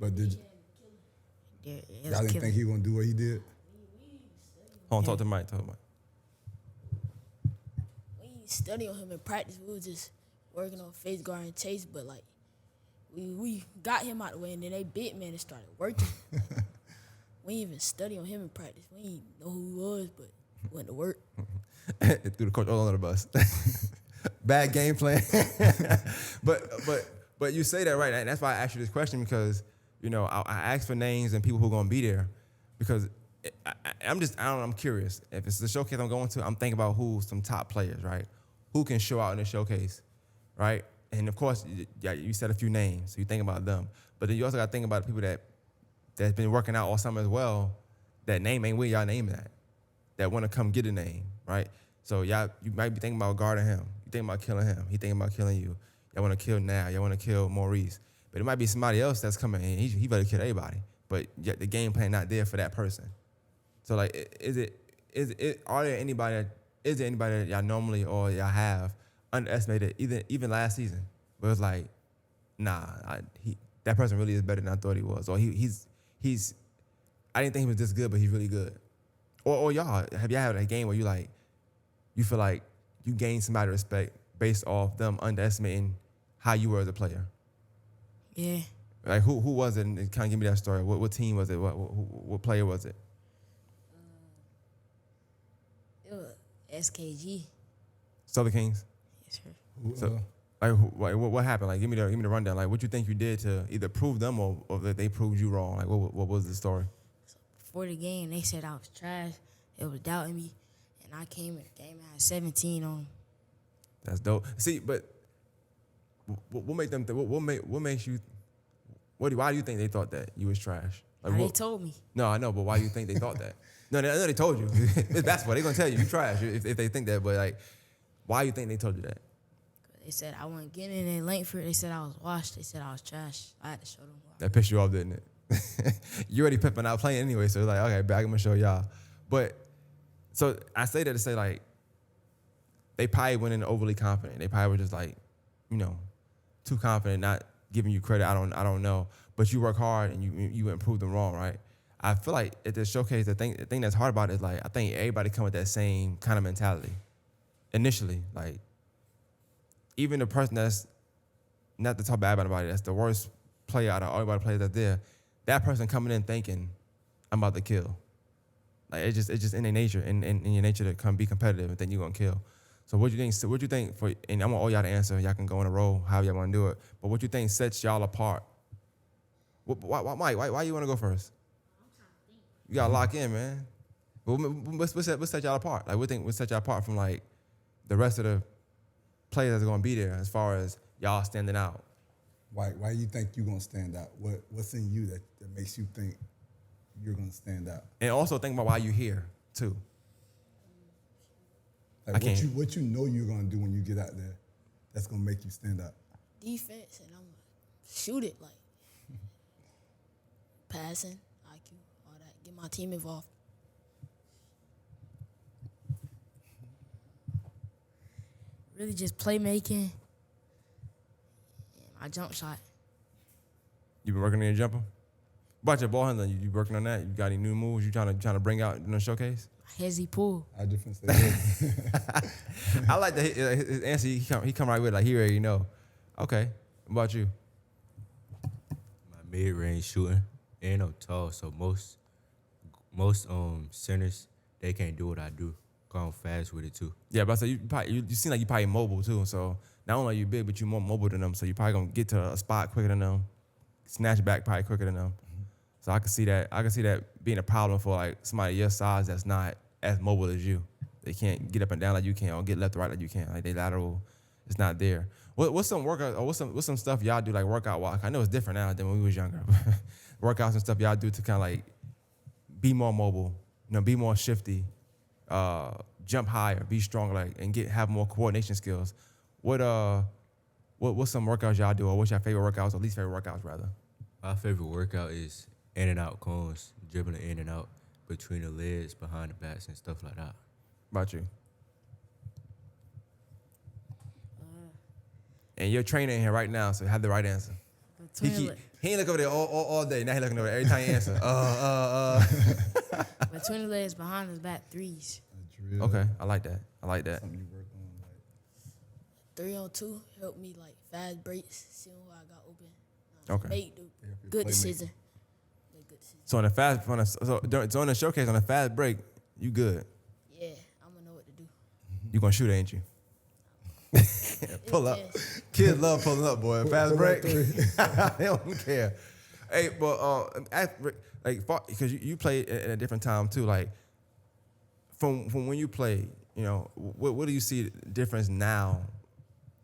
[SPEAKER 2] But did y'all didn't think he was gonna do what he did?
[SPEAKER 1] Hold on, talk to Mike.
[SPEAKER 4] We ain't study on him in practice. We was just working on face guard and Chase, but like we got him out the way, and then they bit man and started working. We ain't even study on him in practice. We ain't know who he was, but went to work.
[SPEAKER 1] Threw the coach all under the bus. Bad game plan. but you say that right, and that's why I asked you this question because I asked for names and people who are gonna be there because I'm curious. If it's the showcase I'm going to, I'm thinking about who's some top players, right? Who can show out in the showcase, right? And of course, you said a few names, so you think about them. But then you also got to think about the people that's been working out all summer as well. That name ain't where y'all name that want to come get a name, right? So you might be thinking about guarding him. You thinking about killing him. He thinking about killing you. Y'all want to kill now. Y'all want to kill Maurice. But it might be somebody else that's coming in. He better kill everybody. But yet the game plan not there for that person. So like, is there anybody that y'all normally or y'all have underestimated even last season. But it's like, nah, that person really is better than I thought he was. Or he's I didn't think he was this good, but he's really good. Or y'all, have y'all had a game where you feel like you gained somebody's respect based off them underestimating how you were as a player?
[SPEAKER 3] Yeah.
[SPEAKER 1] Like who was it? And kind of give me that story. What team was it? What player was it?
[SPEAKER 3] It was SKG.
[SPEAKER 1] Southern Kings.
[SPEAKER 3] Yes, sir.
[SPEAKER 1] So, what happened? Like, give me the rundown. Like, what you think you did to either prove them or that they proved you wrong? Like, what was the story?
[SPEAKER 3] Before the game, they said I was trash. They was doubting me, and I came in the game and had 17 on them.
[SPEAKER 1] That's dope. See, but what make them? What makes you? Why do you think they thought that you was trash? Like,
[SPEAKER 3] They told me.
[SPEAKER 1] No, I know, but why do you think they thought that? No, I know they told you. That's what they're gonna tell you. You trash if they think that. But like, why do you think they told you that?
[SPEAKER 3] They said I wasn't getting it in Langford. They said I was washed. They said I was trash. I had to show them why.
[SPEAKER 1] That pissed you off, didn't it? You already pimping out playing anyway, so it's like, okay, back, I'm gonna show y'all. But so I say that to say like they probably went in overly confident. They probably were just like, too confident, not giving you credit. I don't know. But you work hard and you improved them wrong, right? I feel like at this showcase, the thing that's hard about it is like I think everybody come with that same kind of mentality. Initially, like even the person that's not to talk bad about anybody, that's the worst player out of everybody players that's there, that person coming in thinking, I'm about to kill. Like it's just in their nature, in your nature to come be competitive and think you're gonna kill. So what you think? What you think for? And I want all y'all to answer. Y'all can go in a row, however y'all want to do it. But what you think sets y'all apart? Mike, why you want to go first? You gotta lock in, man. What's set y'all apart? Like what set y'all apart from like the rest of the players that's gonna be there as far as y'all standing out?
[SPEAKER 2] Why you think you're gonna stand out? What's in you that makes you think you're gonna stand out?
[SPEAKER 1] And also think about why you're here too.
[SPEAKER 2] Like what you know you're gonna do when you get out there, that's gonna make you stand out.
[SPEAKER 4] Defense, and I'm gonna shoot it like passing, IQ, all that. Get my team involved.
[SPEAKER 3] Really just playmaking and my jump shot.
[SPEAKER 1] You been working on your jumper? What about your ball handling? You working on that? You got any new moves you trying to bring out in the showcase?
[SPEAKER 3] Hezzy pull.
[SPEAKER 2] I different say.
[SPEAKER 1] I like that his answer. He come right with it, like he already know. Okay. What about you?
[SPEAKER 5] My mid-range shooting, ain't no tall, so most centers they can't do what I do. Going fast with it too.
[SPEAKER 1] Yeah, but I say you seem like you probably mobile too. So not only are you big, but you more mobile than them. So you probably gonna get to a spot quicker than them, snatch back probably quicker than them. So I can see that. I can see that being a problem for like somebody your size that's not as mobile as you. They can't get up and down like you can, or get left to right like you can. Like they lateral, it's not there. What's some workout or what's some stuff y'all do like workout walk? I know it's different now than when we was younger. Workouts and stuff y'all do to kind of like be more mobile, be more shifty, jump higher, be stronger, like and have more coordination skills. What's some workouts y'all do, or what's your favorite workouts or least favorite workouts rather?
[SPEAKER 5] My favorite workout is in and out cones, dribbling in and out between the legs, behind the backs, and stuff like that.
[SPEAKER 1] About you? And your trainer in here right now, so have the right answer. He ain't look over there all day. Now he looking over there every time he answer.
[SPEAKER 3] Between the legs, behind his back, threes.
[SPEAKER 1] Okay, I like that.
[SPEAKER 2] Something you work on, like
[SPEAKER 4] 3-on-2 helped me like fast breaks, seeing who I got open.
[SPEAKER 1] Okay.
[SPEAKER 4] Make the good decision. Make good decision.
[SPEAKER 1] So on the showcase on a fast break, you good.
[SPEAKER 4] Yeah, I'm gonna know what to do.
[SPEAKER 1] You gonna shoot, ain't you? Pull up.
[SPEAKER 4] Yes.
[SPEAKER 1] Kids love pulling up, boy. Fast break. They don't care. Hey, but because you played at a different time too. Like from when you played, what do you see the difference now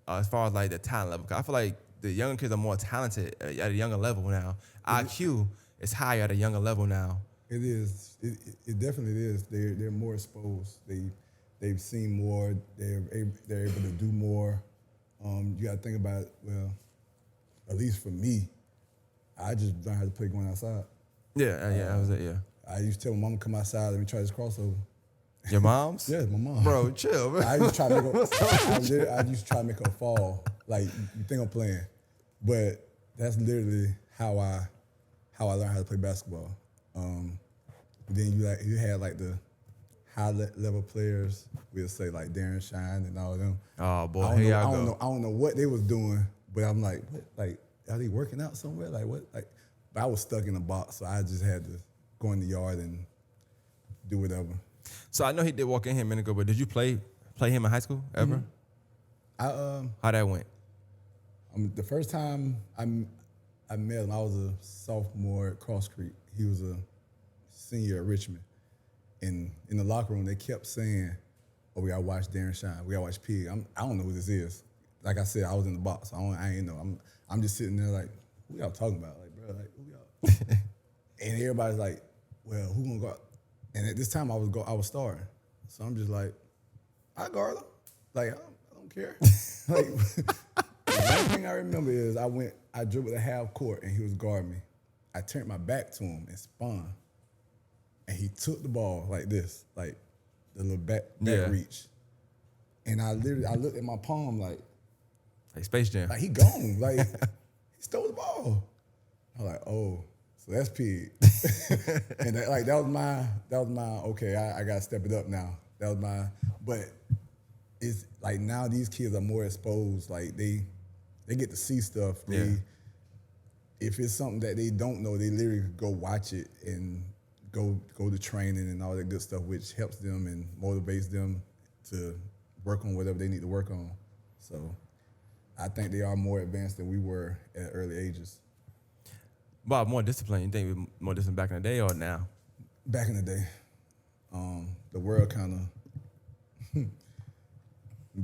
[SPEAKER 1] as far as like the talent level? 'Cause I feel like the younger kids are more talented at a younger level now. IQ is higher at a younger level now.
[SPEAKER 2] It is. It definitely is. They're more exposed. They've seen more. They're able to do more. You got to think about it. Well, at least for me, I just learned how to play going outside.
[SPEAKER 1] Yeah, that was it. Yeah.
[SPEAKER 2] I used to tell my mom, come outside, let me try this crossover.
[SPEAKER 1] Your mom's?
[SPEAKER 2] Yeah, my mom.
[SPEAKER 1] Bro, chill, bro.
[SPEAKER 2] I used to try to make her, I used to try to make her fall. Like, you think I'm playing. But that's literally how I learned how to play basketball. Then you had like the high level players. We'll say like Darren Shine and all of them.
[SPEAKER 1] Oh boy,
[SPEAKER 2] I
[SPEAKER 1] here y'all go.
[SPEAKER 2] I don't know what they was doing, but I'm like, what? Like, are they working out somewhere? Like what? Like, but I was stuck in a box, so I just had to go in the yard and do whatever.
[SPEAKER 1] So I know he did walk in here a minute ago, but did you play him in high school ever? How that went?
[SPEAKER 2] The first time I met him, I was a sophomore at Cross Creek. He was a senior at Richmond. And in the locker room, they kept saying, "Oh, we gotta watch Darren Shine. We gotta watch Pig." I don't know who this is. Like I said, I was in the box. I ain't know. I'm just sitting there like, who y'all talking about? Like, bro, like who y'all? And everybody's like, well, who gonna guard? And at this time, I was starting. So I'm just like, I guard him. Like, I don't care. Like, the one thing I remember is I dribbled a half court and he was guarding me. I turned my back to him and spun. And he took the ball like this, like the little back reach. And I looked at my palm like
[SPEAKER 1] Space Jam.
[SPEAKER 2] he gone. Like, he stole the ball. I was like, oh, so that's Pig. And that was my, okay, I gotta step it up now. That was my, but it's like now these kids are more exposed. Like they get to see stuff. If it's something that they don't know, they literally go watch it and go to training and all that good stuff, which helps them and motivates them to work on whatever they need to work on. So I think they are more advanced than we were at early ages.
[SPEAKER 1] Bob, more discipline. You think we were more discipline back in the day or now?
[SPEAKER 2] Back in the day, the world kind of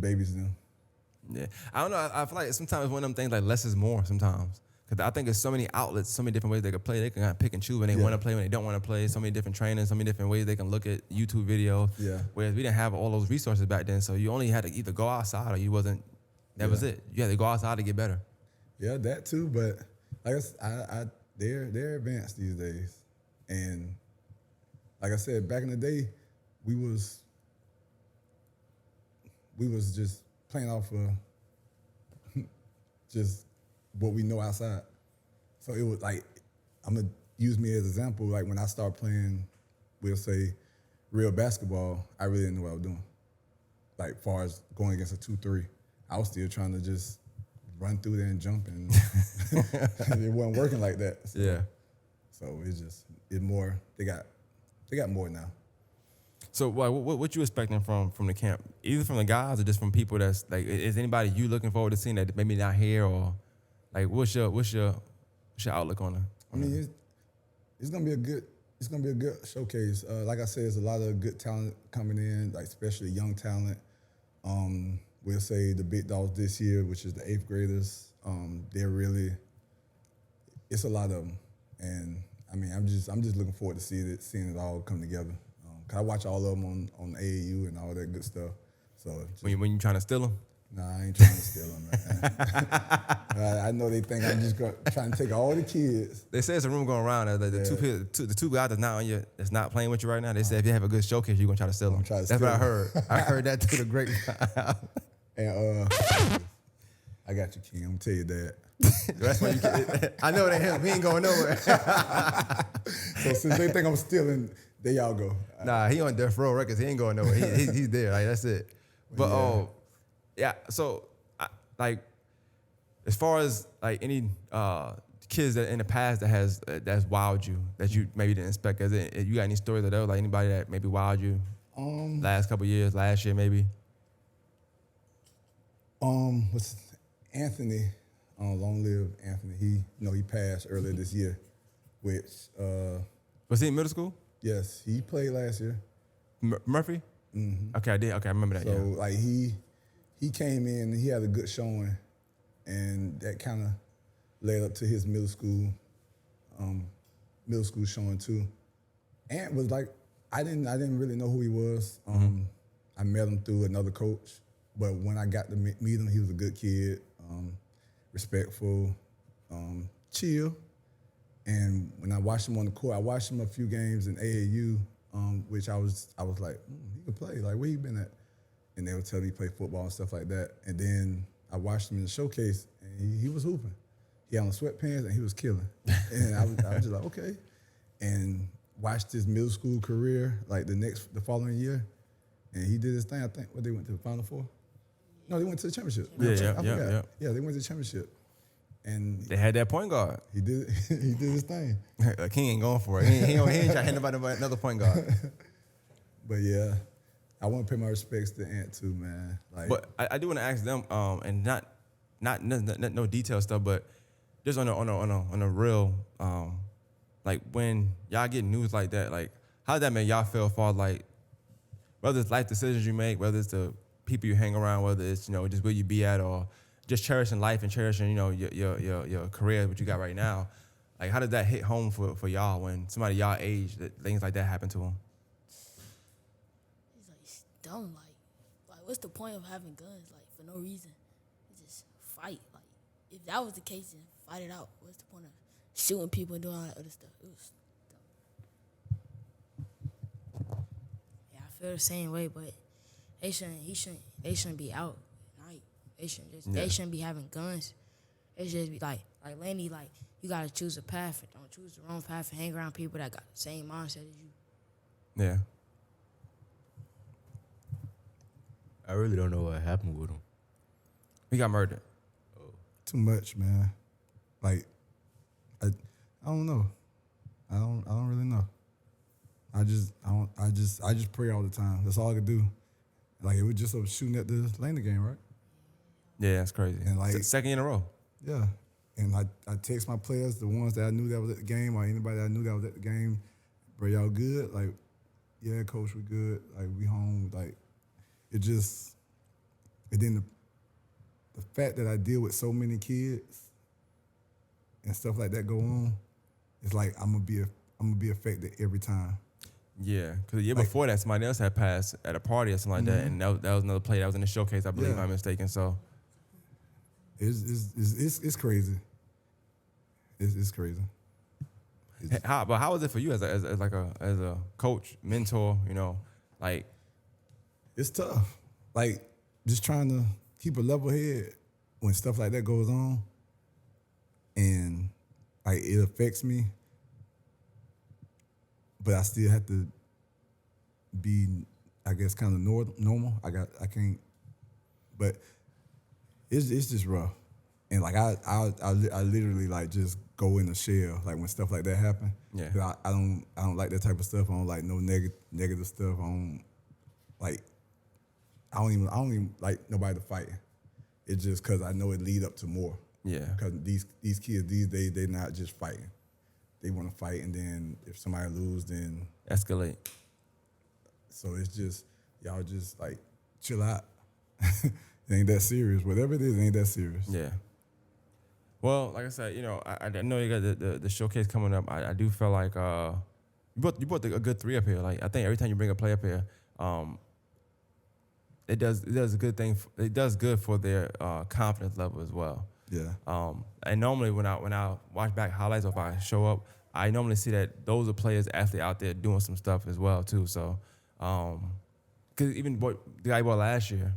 [SPEAKER 2] babies them.
[SPEAKER 1] Yeah, I don't know. I feel like sometimes it's one of them things like less is more sometimes. Because I think there's so many outlets, so many different ways they can play. They can kind of pick and choose when they want to play, when they don't want to play. So many different trainings, so many different ways they can look at YouTube videos. Yeah. Whereas we didn't have all those resources back then, so you only had to either go outside or you wasn't. That was it. You had to go outside to get better.
[SPEAKER 2] Yeah, that too. But I guess they're advanced these days, and like I said, back in the day, we was just playing off of just what we know outside. So it was like, I'm gonna use me as an example. Like when I started playing, we'll say, real basketball, I really didn't know what I was doing. Like far as going against a 2-3, I was still trying to just run through there and jump, and it wasn't working like that. So,
[SPEAKER 1] yeah.
[SPEAKER 2] So it's more. They got more now.
[SPEAKER 1] So what you expecting from the camp? Either from the guys or just from people that's like, is anybody you looking forward to seeing that maybe not here, or like what's your outlook on it?
[SPEAKER 2] I mean, it's gonna be a good showcase. Like I said, there's a lot of good talent coming in, like especially young talent. We'll say the big dogs this year, which is the 8th graders. It's a lot of them, and I mean, I'm just looking forward to seeing it all come together. 'Cause I watch all of them on AAU and all that good stuff. So
[SPEAKER 1] when you trying to steal them?
[SPEAKER 2] Nah, I ain't trying to steal them, man. I know they think I'm just trying to take all the kids.
[SPEAKER 1] They say it's a rumor going around that the two guys that's not playing with you right now. They said if you have a good showcase, you're gonna try to steal them. That's what I heard. I heard that through the grapevine.
[SPEAKER 2] And I got you, King. I'm gonna tell you that.
[SPEAKER 1] That's why you get. I know it ain't him. He ain't going nowhere.
[SPEAKER 2] So since they think I'm stealing, there y'all go.
[SPEAKER 1] Nah, he on Death Row Records. He ain't going nowhere. He's there. Like that's it. But yeah. So like, as far as like any kids that in the past that's wowed you that you maybe didn't expect, you got any stories of those, like anybody that maybe wowed you last couple years, last year maybe?
[SPEAKER 2] What's Anthony? Long live Anthony. He passed earlier this year, which
[SPEAKER 1] was he in middle school?
[SPEAKER 2] Yes, he played last year.
[SPEAKER 1] Murphy? Mm-hmm. Okay, I did. Okay, I remember that.
[SPEAKER 2] So like he came in, he had a good showing, and that kind of led up to his middle school showing too. Ant was like, I didn't really know who he was. I met him through another coach, but when I got to meet him, he was a good kid, respectful, chill. And when I watched him on the court, I watched him a few games in AAU, which I was like, he could play. Like, where you been at? And they would tell me he played football and stuff like that. And then I watched him in the showcase, and he was hooping. He had on sweatpants, and he was killing. And I was just like, okay. And watched his middle school career, like the following year, and he did his thing. I think they went to the Final Four. No, they went to the championship.
[SPEAKER 1] Yeah.
[SPEAKER 2] Yeah, they went to the championship. And
[SPEAKER 1] They had that point guard.
[SPEAKER 2] he did his thing.
[SPEAKER 1] Like, he ain't going for it. He ain't trying to hit nobody but another point guard.
[SPEAKER 2] But yeah, I want to pay my respects to Ant too, man. Like,
[SPEAKER 1] But I do want to ask them, and not no detail stuff, but just on a real, like when y'all get news like that, like how does that make y'all feel for, like, whether it's life decisions you make, whether it's the people you hang around, whether it's, you know, just where you be at, or just cherishing life and cherishing, you know, your career, what you got right now. Like, how does that hit home for y'all when somebody y'all age, that things like that happen to them?
[SPEAKER 4] He's like, it's dumb. Like, what's the point of having guns? Like, for no reason. You just fight. Like, if that was the case, then fight it out. What's the point of shooting people and doing all that other stuff? It was dumb.
[SPEAKER 3] Yeah, I feel the same way, but they shouldn't be out at night. They shouldn't be having guns. It should just be like Laney, like, you gotta choose a path. Don't choose the wrong path and hang around people that got the same mindset as you.
[SPEAKER 1] Yeah.
[SPEAKER 5] I really don't know what happened with him.
[SPEAKER 1] He got murdered.
[SPEAKER 2] too much, man. Like, I don't know. I don't really know. I just pray all the time. That's all I could do. Like, it was just a shooting at the Lander game, right?
[SPEAKER 1] Yeah, that's crazy.
[SPEAKER 2] And, like,
[SPEAKER 1] second in a row.
[SPEAKER 2] Yeah. And I text my players, the ones that I knew that was at the game, or anybody that I knew that was at the game, bro, y'all good? Like, yeah, coach, we good. Like, we home. Like, it just, and then the fact that I deal with so many kids and stuff like that go on, it's like I'm gonna be affected every time.
[SPEAKER 1] Yeah, because the year before that, somebody else had passed at a party or something like that, and that was another play that was in the showcase, I believe, if I'm mistaken. So
[SPEAKER 2] it's crazy. It's crazy.
[SPEAKER 1] But how was it for you as a coach, mentor? You know, like,
[SPEAKER 2] it's tough. Like, just trying to keep a level head when stuff like that goes on, and like, it affects me. But I still have to be, I guess, kind of normal. I can't. But it's just rough. And like, I literally, like, just go in a shell, like, when stuff like that happen.
[SPEAKER 1] Yeah.
[SPEAKER 2] 'Cause I don't like that type of stuff. I don't like no negative stuff. I don't even like nobody to fight. It's just because I know it lead up to more.
[SPEAKER 1] Yeah.
[SPEAKER 2] Because these kids these days, they're not just fighting. They want to fight, and then if somebody lose, then
[SPEAKER 1] escalate.
[SPEAKER 2] So it's just, y'all just, like, chill out. It ain't that serious. Whatever it is, it ain't that serious.
[SPEAKER 1] Yeah. Well, like I said, you know, I know you got the showcase coming up. I do feel like you brought a good three up here. Like, I think every time you bring a play up here, it does a good thing. It does good for their confidence level as well.
[SPEAKER 2] Yeah.
[SPEAKER 1] And normally when I watch back highlights, or if I show up, I normally see that those are players actually out there doing some stuff as well too. So, because even the guy he bought last year,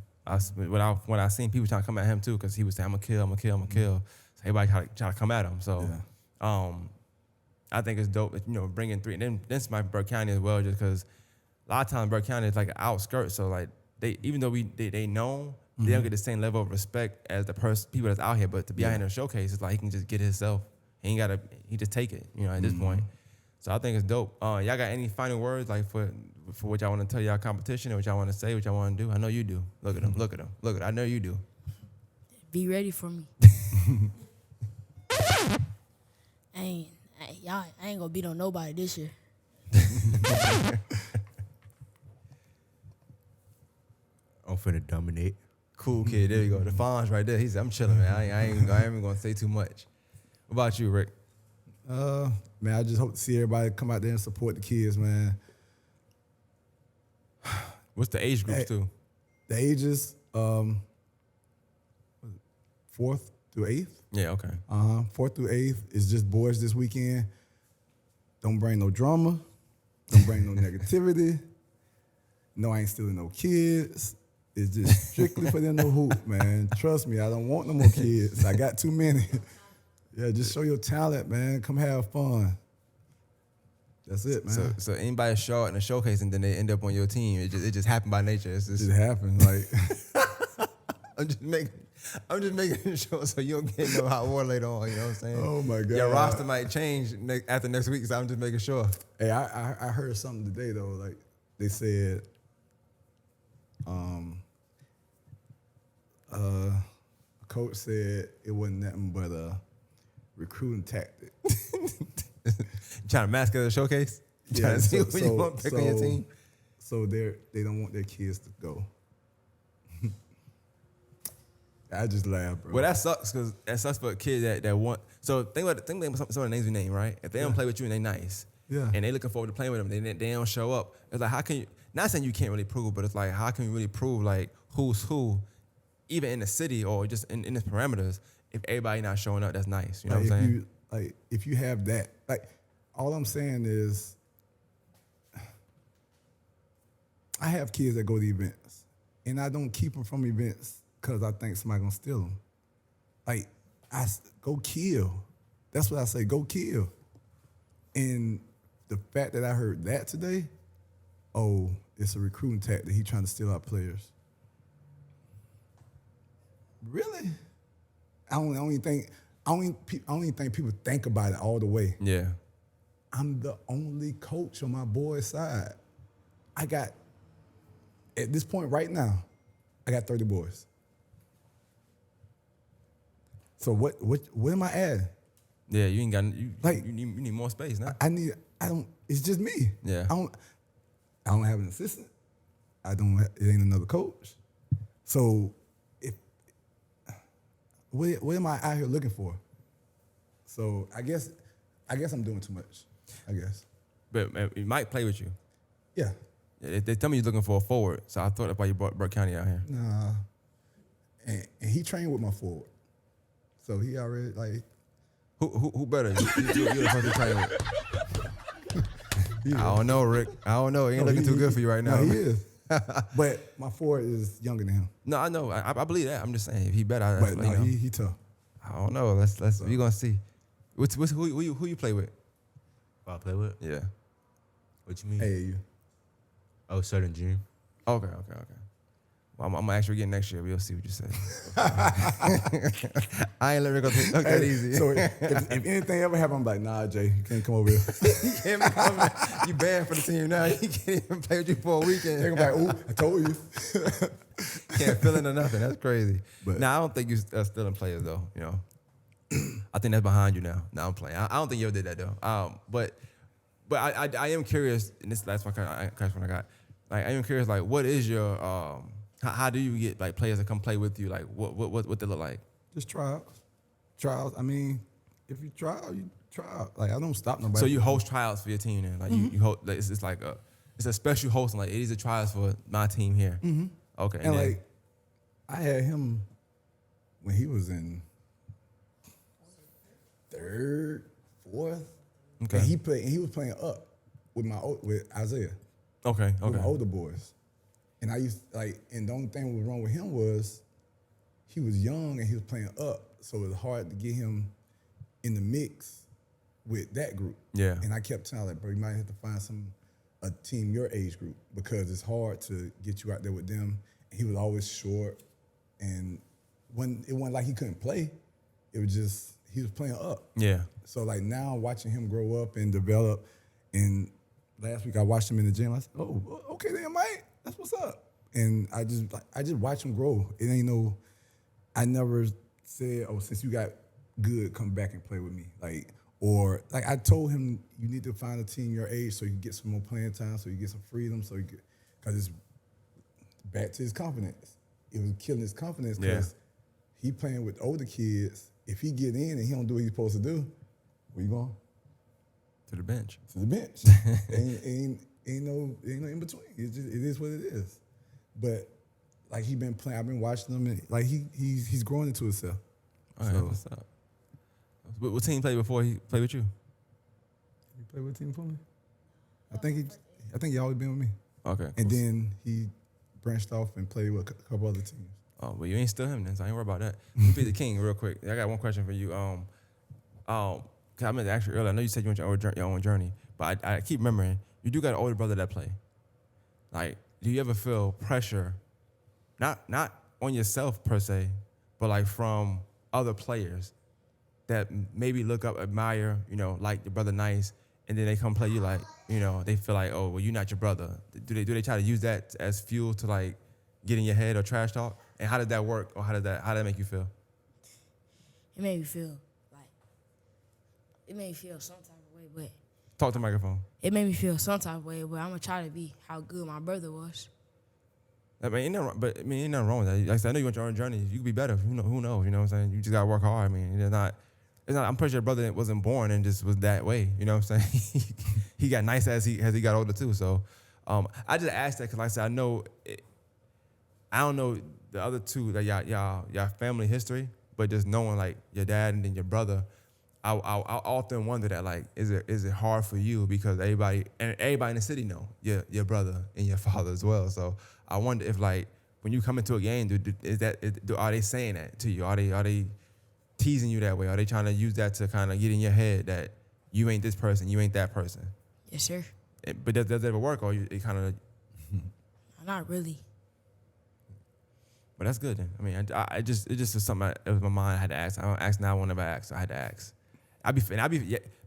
[SPEAKER 1] when I seen people trying to come at him too, because he was saying, I'm gonna kill. So everybody try to come at him. So, I think it's dope, you know, bringing three. And then this might be Burke County as well, just because a lot of times Burke County is like an outskirt. So, like, even though they know, they don't get the same level of respect as the people that's out here. But to be out here in a showcase, it's like he can just get himself. He just take it, you know, at this point. So I think it's dope. Y'all got any final words, like, for what y'all want to tell y'all competition, or what y'all want to say, what y'all want to do? I know you do. Look at him. I know you do.
[SPEAKER 3] Be ready for me.
[SPEAKER 4] I ain't gonna beat on nobody this year.
[SPEAKER 5] I'm finna dominate.
[SPEAKER 1] Cool kid. There you go. The Fonz right there. He said, I'm chilling, man. I ain't even going to say too much. What about you, Rick?
[SPEAKER 2] Man, I just hope to see everybody come out there and support the kids, man.
[SPEAKER 1] What's the age groups too?
[SPEAKER 2] The ages, 4th through 8th.
[SPEAKER 1] Yeah, okay.
[SPEAKER 2] 4th through 8th is just boys this weekend. Don't bring no drama. Don't bring no negativity. No, I ain't stealing no kids. It's just strictly for them to hoop, man. Trust me, I don't want no more kids. I got too many. Yeah, just show your talent, man. Come have fun. That's it, man.
[SPEAKER 1] So anybody show out in a showcase and then they end up on your team, it just happened by nature. It's just
[SPEAKER 2] It happened. Like,
[SPEAKER 1] I'm just making sure so you don't get no hot water later on. You know what I'm saying?
[SPEAKER 2] Oh my God.
[SPEAKER 1] Your roster might change after next week, so I'm just making sure.
[SPEAKER 2] hey, I heard something today though. Like they said, coach said it wasn't nothing but a recruiting tactic.
[SPEAKER 1] Trying to mask it at a showcase. Trying to see who you want to pick on your team.
[SPEAKER 2] So they don't want their kids to go. I just laugh, bro.
[SPEAKER 1] Well, that sucks because that sucks for a kid that want. So think about some of the names we name, right? If they don't play with you and they nice,
[SPEAKER 2] Yeah.
[SPEAKER 1] and they looking forward to playing with them, they don't show up. It's like, how can you? Not saying you can't really prove, but it's like, how can you really prove like who's who, even in the city or just in its parameters, if everybody not showing up? That's nice. You know what I'm saying?
[SPEAKER 2] If you have that, like, all I'm saying is, I have kids that go to events, and I don't keep them from events because I think somebody gonna steal them. Like, go kill. That's what I say. Go kill. And the fact that I heard that today, oh, it's a recruiting tactic. He trying to steal our players. Really? I don't even think people think about it all the way.
[SPEAKER 1] Yeah.
[SPEAKER 2] I'm the only coach on my boys' side. I got, at this point right now, I got 30 boys. So what am I adding?
[SPEAKER 1] Yeah, you ain't got
[SPEAKER 2] Like-
[SPEAKER 1] you need more space now.
[SPEAKER 2] It's just me.
[SPEAKER 1] Yeah.
[SPEAKER 2] I don't have an assistant. It ain't another coach. So what am I out here looking for? So I guess I'm doing too much. I guess.
[SPEAKER 1] But he might play with you.
[SPEAKER 2] Yeah.
[SPEAKER 1] They tell me you're looking for a forward, so I thought that's why you brought Burke County out here.
[SPEAKER 2] Nah. And he trained with my forward. So he already like
[SPEAKER 1] Who better? You the person to train with. I don't know, Rick. I don't know. He ain't looking too good for you right now.
[SPEAKER 2] No, he is. But my forward is younger than him.
[SPEAKER 1] No, I know. I believe that. I'm just saying, if he better,
[SPEAKER 2] But no, he tough.
[SPEAKER 1] I don't know. Let's we gonna see. Who you play with?
[SPEAKER 5] Who I play with?
[SPEAKER 1] Yeah.
[SPEAKER 5] What you mean?
[SPEAKER 2] AAU.
[SPEAKER 5] Oh, Southern Dream.
[SPEAKER 1] Okay. Well, I'm gonna ask you again next year. We'll see what you say. I ain't let Rick go that easy.
[SPEAKER 2] So if anything ever happen, I'm like, nah, Jay, you can't come over here.
[SPEAKER 1] You can't be coming. You banned for the team now. You can't even play with you for a weekend.
[SPEAKER 2] They're gonna be like, ooh, I told you.
[SPEAKER 1] Can't feel it or nothing. That's crazy.
[SPEAKER 2] But-
[SPEAKER 1] Now I don't think you're stealing players though. You know, I think that's behind you now. Now I'm playing. I don't think you ever did that though. But I am curious, and this last one question I got. Like, I am curious. Like, what is your how do you get like players to come play with you? Like, what they look like?
[SPEAKER 2] Just trials. I mean, if you try out, you try out. Like, I don't stop nobody.
[SPEAKER 1] So you host tryouts for your team then? Like you host. Like, it's like it's a special hosting. Like, these are trials for my team here. Mm-hmm. Okay.
[SPEAKER 2] And
[SPEAKER 1] then-
[SPEAKER 2] like, I had him when he was in third, fourth.
[SPEAKER 1] Okay.
[SPEAKER 2] And he was playing up with Isaiah.
[SPEAKER 1] Okay.
[SPEAKER 2] With my older boys. And I used and the only thing that was wrong with him was he was young and he was playing up, so it was hard to get him in the mix with that group.
[SPEAKER 1] Yeah.
[SPEAKER 2] And I kept telling him, bro, you might have to find a team your age group because it's hard to get you out there with them. And he was always short, and it wasn't like he couldn't play. It was just he was playing up.
[SPEAKER 1] Yeah.
[SPEAKER 2] So like now watching him grow up and develop, and last week I watched him in the gym. I said, "Oh, okay then, Mike, that's what's up." And I just watch him grow. It ain't no, I never said, "Oh, since you got good, come back and play with me." Or I told him, you need to find a team your age so you can get some more playing time, so you get some freedom, because it's back to his confidence. It was killing his confidence because he playing with older kids. If he get in and he don't do what he's supposed to do, where you going?
[SPEAKER 1] To the bench.
[SPEAKER 2] To the bench. ain't no in between. It is what it is. But like he been playing, I've been watching him, and like he's growing into himself.
[SPEAKER 1] All right, what's up? What team played before he played with you?
[SPEAKER 2] You play with team for me? I think he always been with me.
[SPEAKER 1] Okay.
[SPEAKER 2] And
[SPEAKER 1] cool.
[SPEAKER 2] then he branched off and played with a couple other teams.
[SPEAKER 1] Oh, well, you ain't still him then, so I ain't worry about that. Let me be the king real quick. I got one question for you. Cause I meant to ask you earlier. I know you said you went your own journey, but I keep remembering you do got an older brother that play. Like, do you ever feel pressure, not on yourself per se, but like from other players that maybe look up, admire, like your brother nice, and then they come play you like, they feel like, oh, well, you're not your brother. Do they try to use that as fuel to like get in your head or trash talk? And how did that work, or how did that make you feel?
[SPEAKER 3] It made me feel some type of way, but
[SPEAKER 1] Talk to the microphone.
[SPEAKER 3] it made me feel some type of way, but I'm gonna try to be how good my brother was.
[SPEAKER 1] I mean, ain't nothing wrong with that. Like I said, I know you went your own journey. You could be better. Who knows? You know what I'm saying? You just gotta work hard. I mean, it's not. I'm pretty sure your brother wasn't born and just was that way. You know what I'm saying? He got nice as he got older too. So, I just asked that because, like I said, I don't know the other two that y'all family history, but just knowing like your dad and then your brother, I often wonder that, like, is it hard for you because everybody in the city know your brother and your father as well. So I wonder if, like, when you come into a game, are they saying that to you? Are they teasing you that way? Are they trying to use that to kind of get in your head that you ain't this person, you ain't that person?
[SPEAKER 3] Yes, sir.
[SPEAKER 1] But does it ever work, or it kind of?
[SPEAKER 3] Not really.
[SPEAKER 1] But that's good then. I mean, it just was something it was my mind. I had to ask. I don't ask now. I never ask. I had to ask.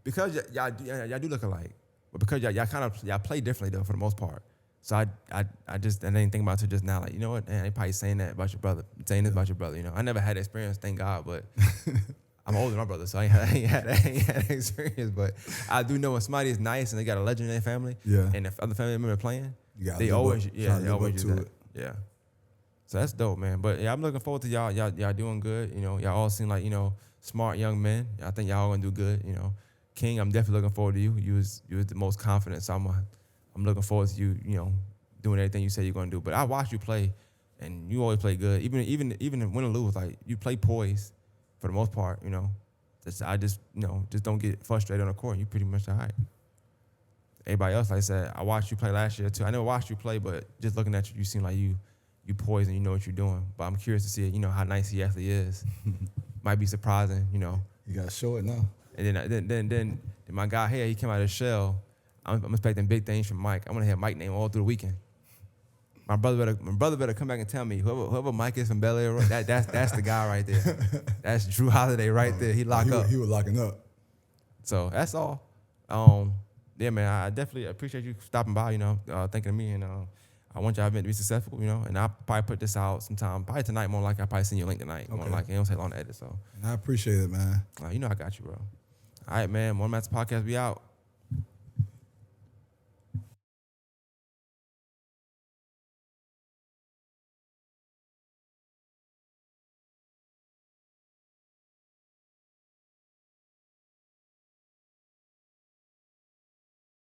[SPEAKER 1] Because y'all do look alike, but because y'all play differently though for the most part. So I didn't think about it till just now. Like, you know what? Man, they probably saying that about your brother, saying this about your brother. I never had that experience, thank God. But I'm older than my brother, so I ain't had that experience. But I do know when somebody is nice and they got a legend in their family, and if other family members are playing, they always use that. Yeah. So that's dope, man. But yeah, I'm looking forward to y'all doing good. Y'all all seem like, smart young men. I think y'all gonna do good. King, I'm definitely looking forward to you. You was the most confident, so I'm looking forward to you, doing everything you say you're gonna do. But I watched you play, and you always play good. Even win or lose, like, you play poised for the most part. I just don't get frustrated on the court. You pretty much all right. Everybody else, like I said, I watched you play last year too. I never watched you play, but just looking at you, you seem like you poised and you know what you're doing. But I'm curious to see, how nice he actually is. Might be surprising,
[SPEAKER 2] You gotta show it now.
[SPEAKER 1] And then my guy here, he came out of the shell. I'm expecting big things from Mike. I'm gonna have Mike name all through the weekend. My brother better come back and tell me whoever Mike is from Bel Air, that's the guy right there. That's Drew Holiday right there. He lock up.
[SPEAKER 2] He was locking up.
[SPEAKER 1] So that's all. Yeah, man. I definitely appreciate you stopping by. Thinking of me, and I want y'all event to be successful. And I'll probably put this out sometime. Probably tonight. More like I'll probably send you a link tonight.
[SPEAKER 2] Okay.
[SPEAKER 1] More like it don't take long to edit. So
[SPEAKER 2] And I appreciate it, man.
[SPEAKER 1] I got you, bro. All right, man. One Master Podcast. We out.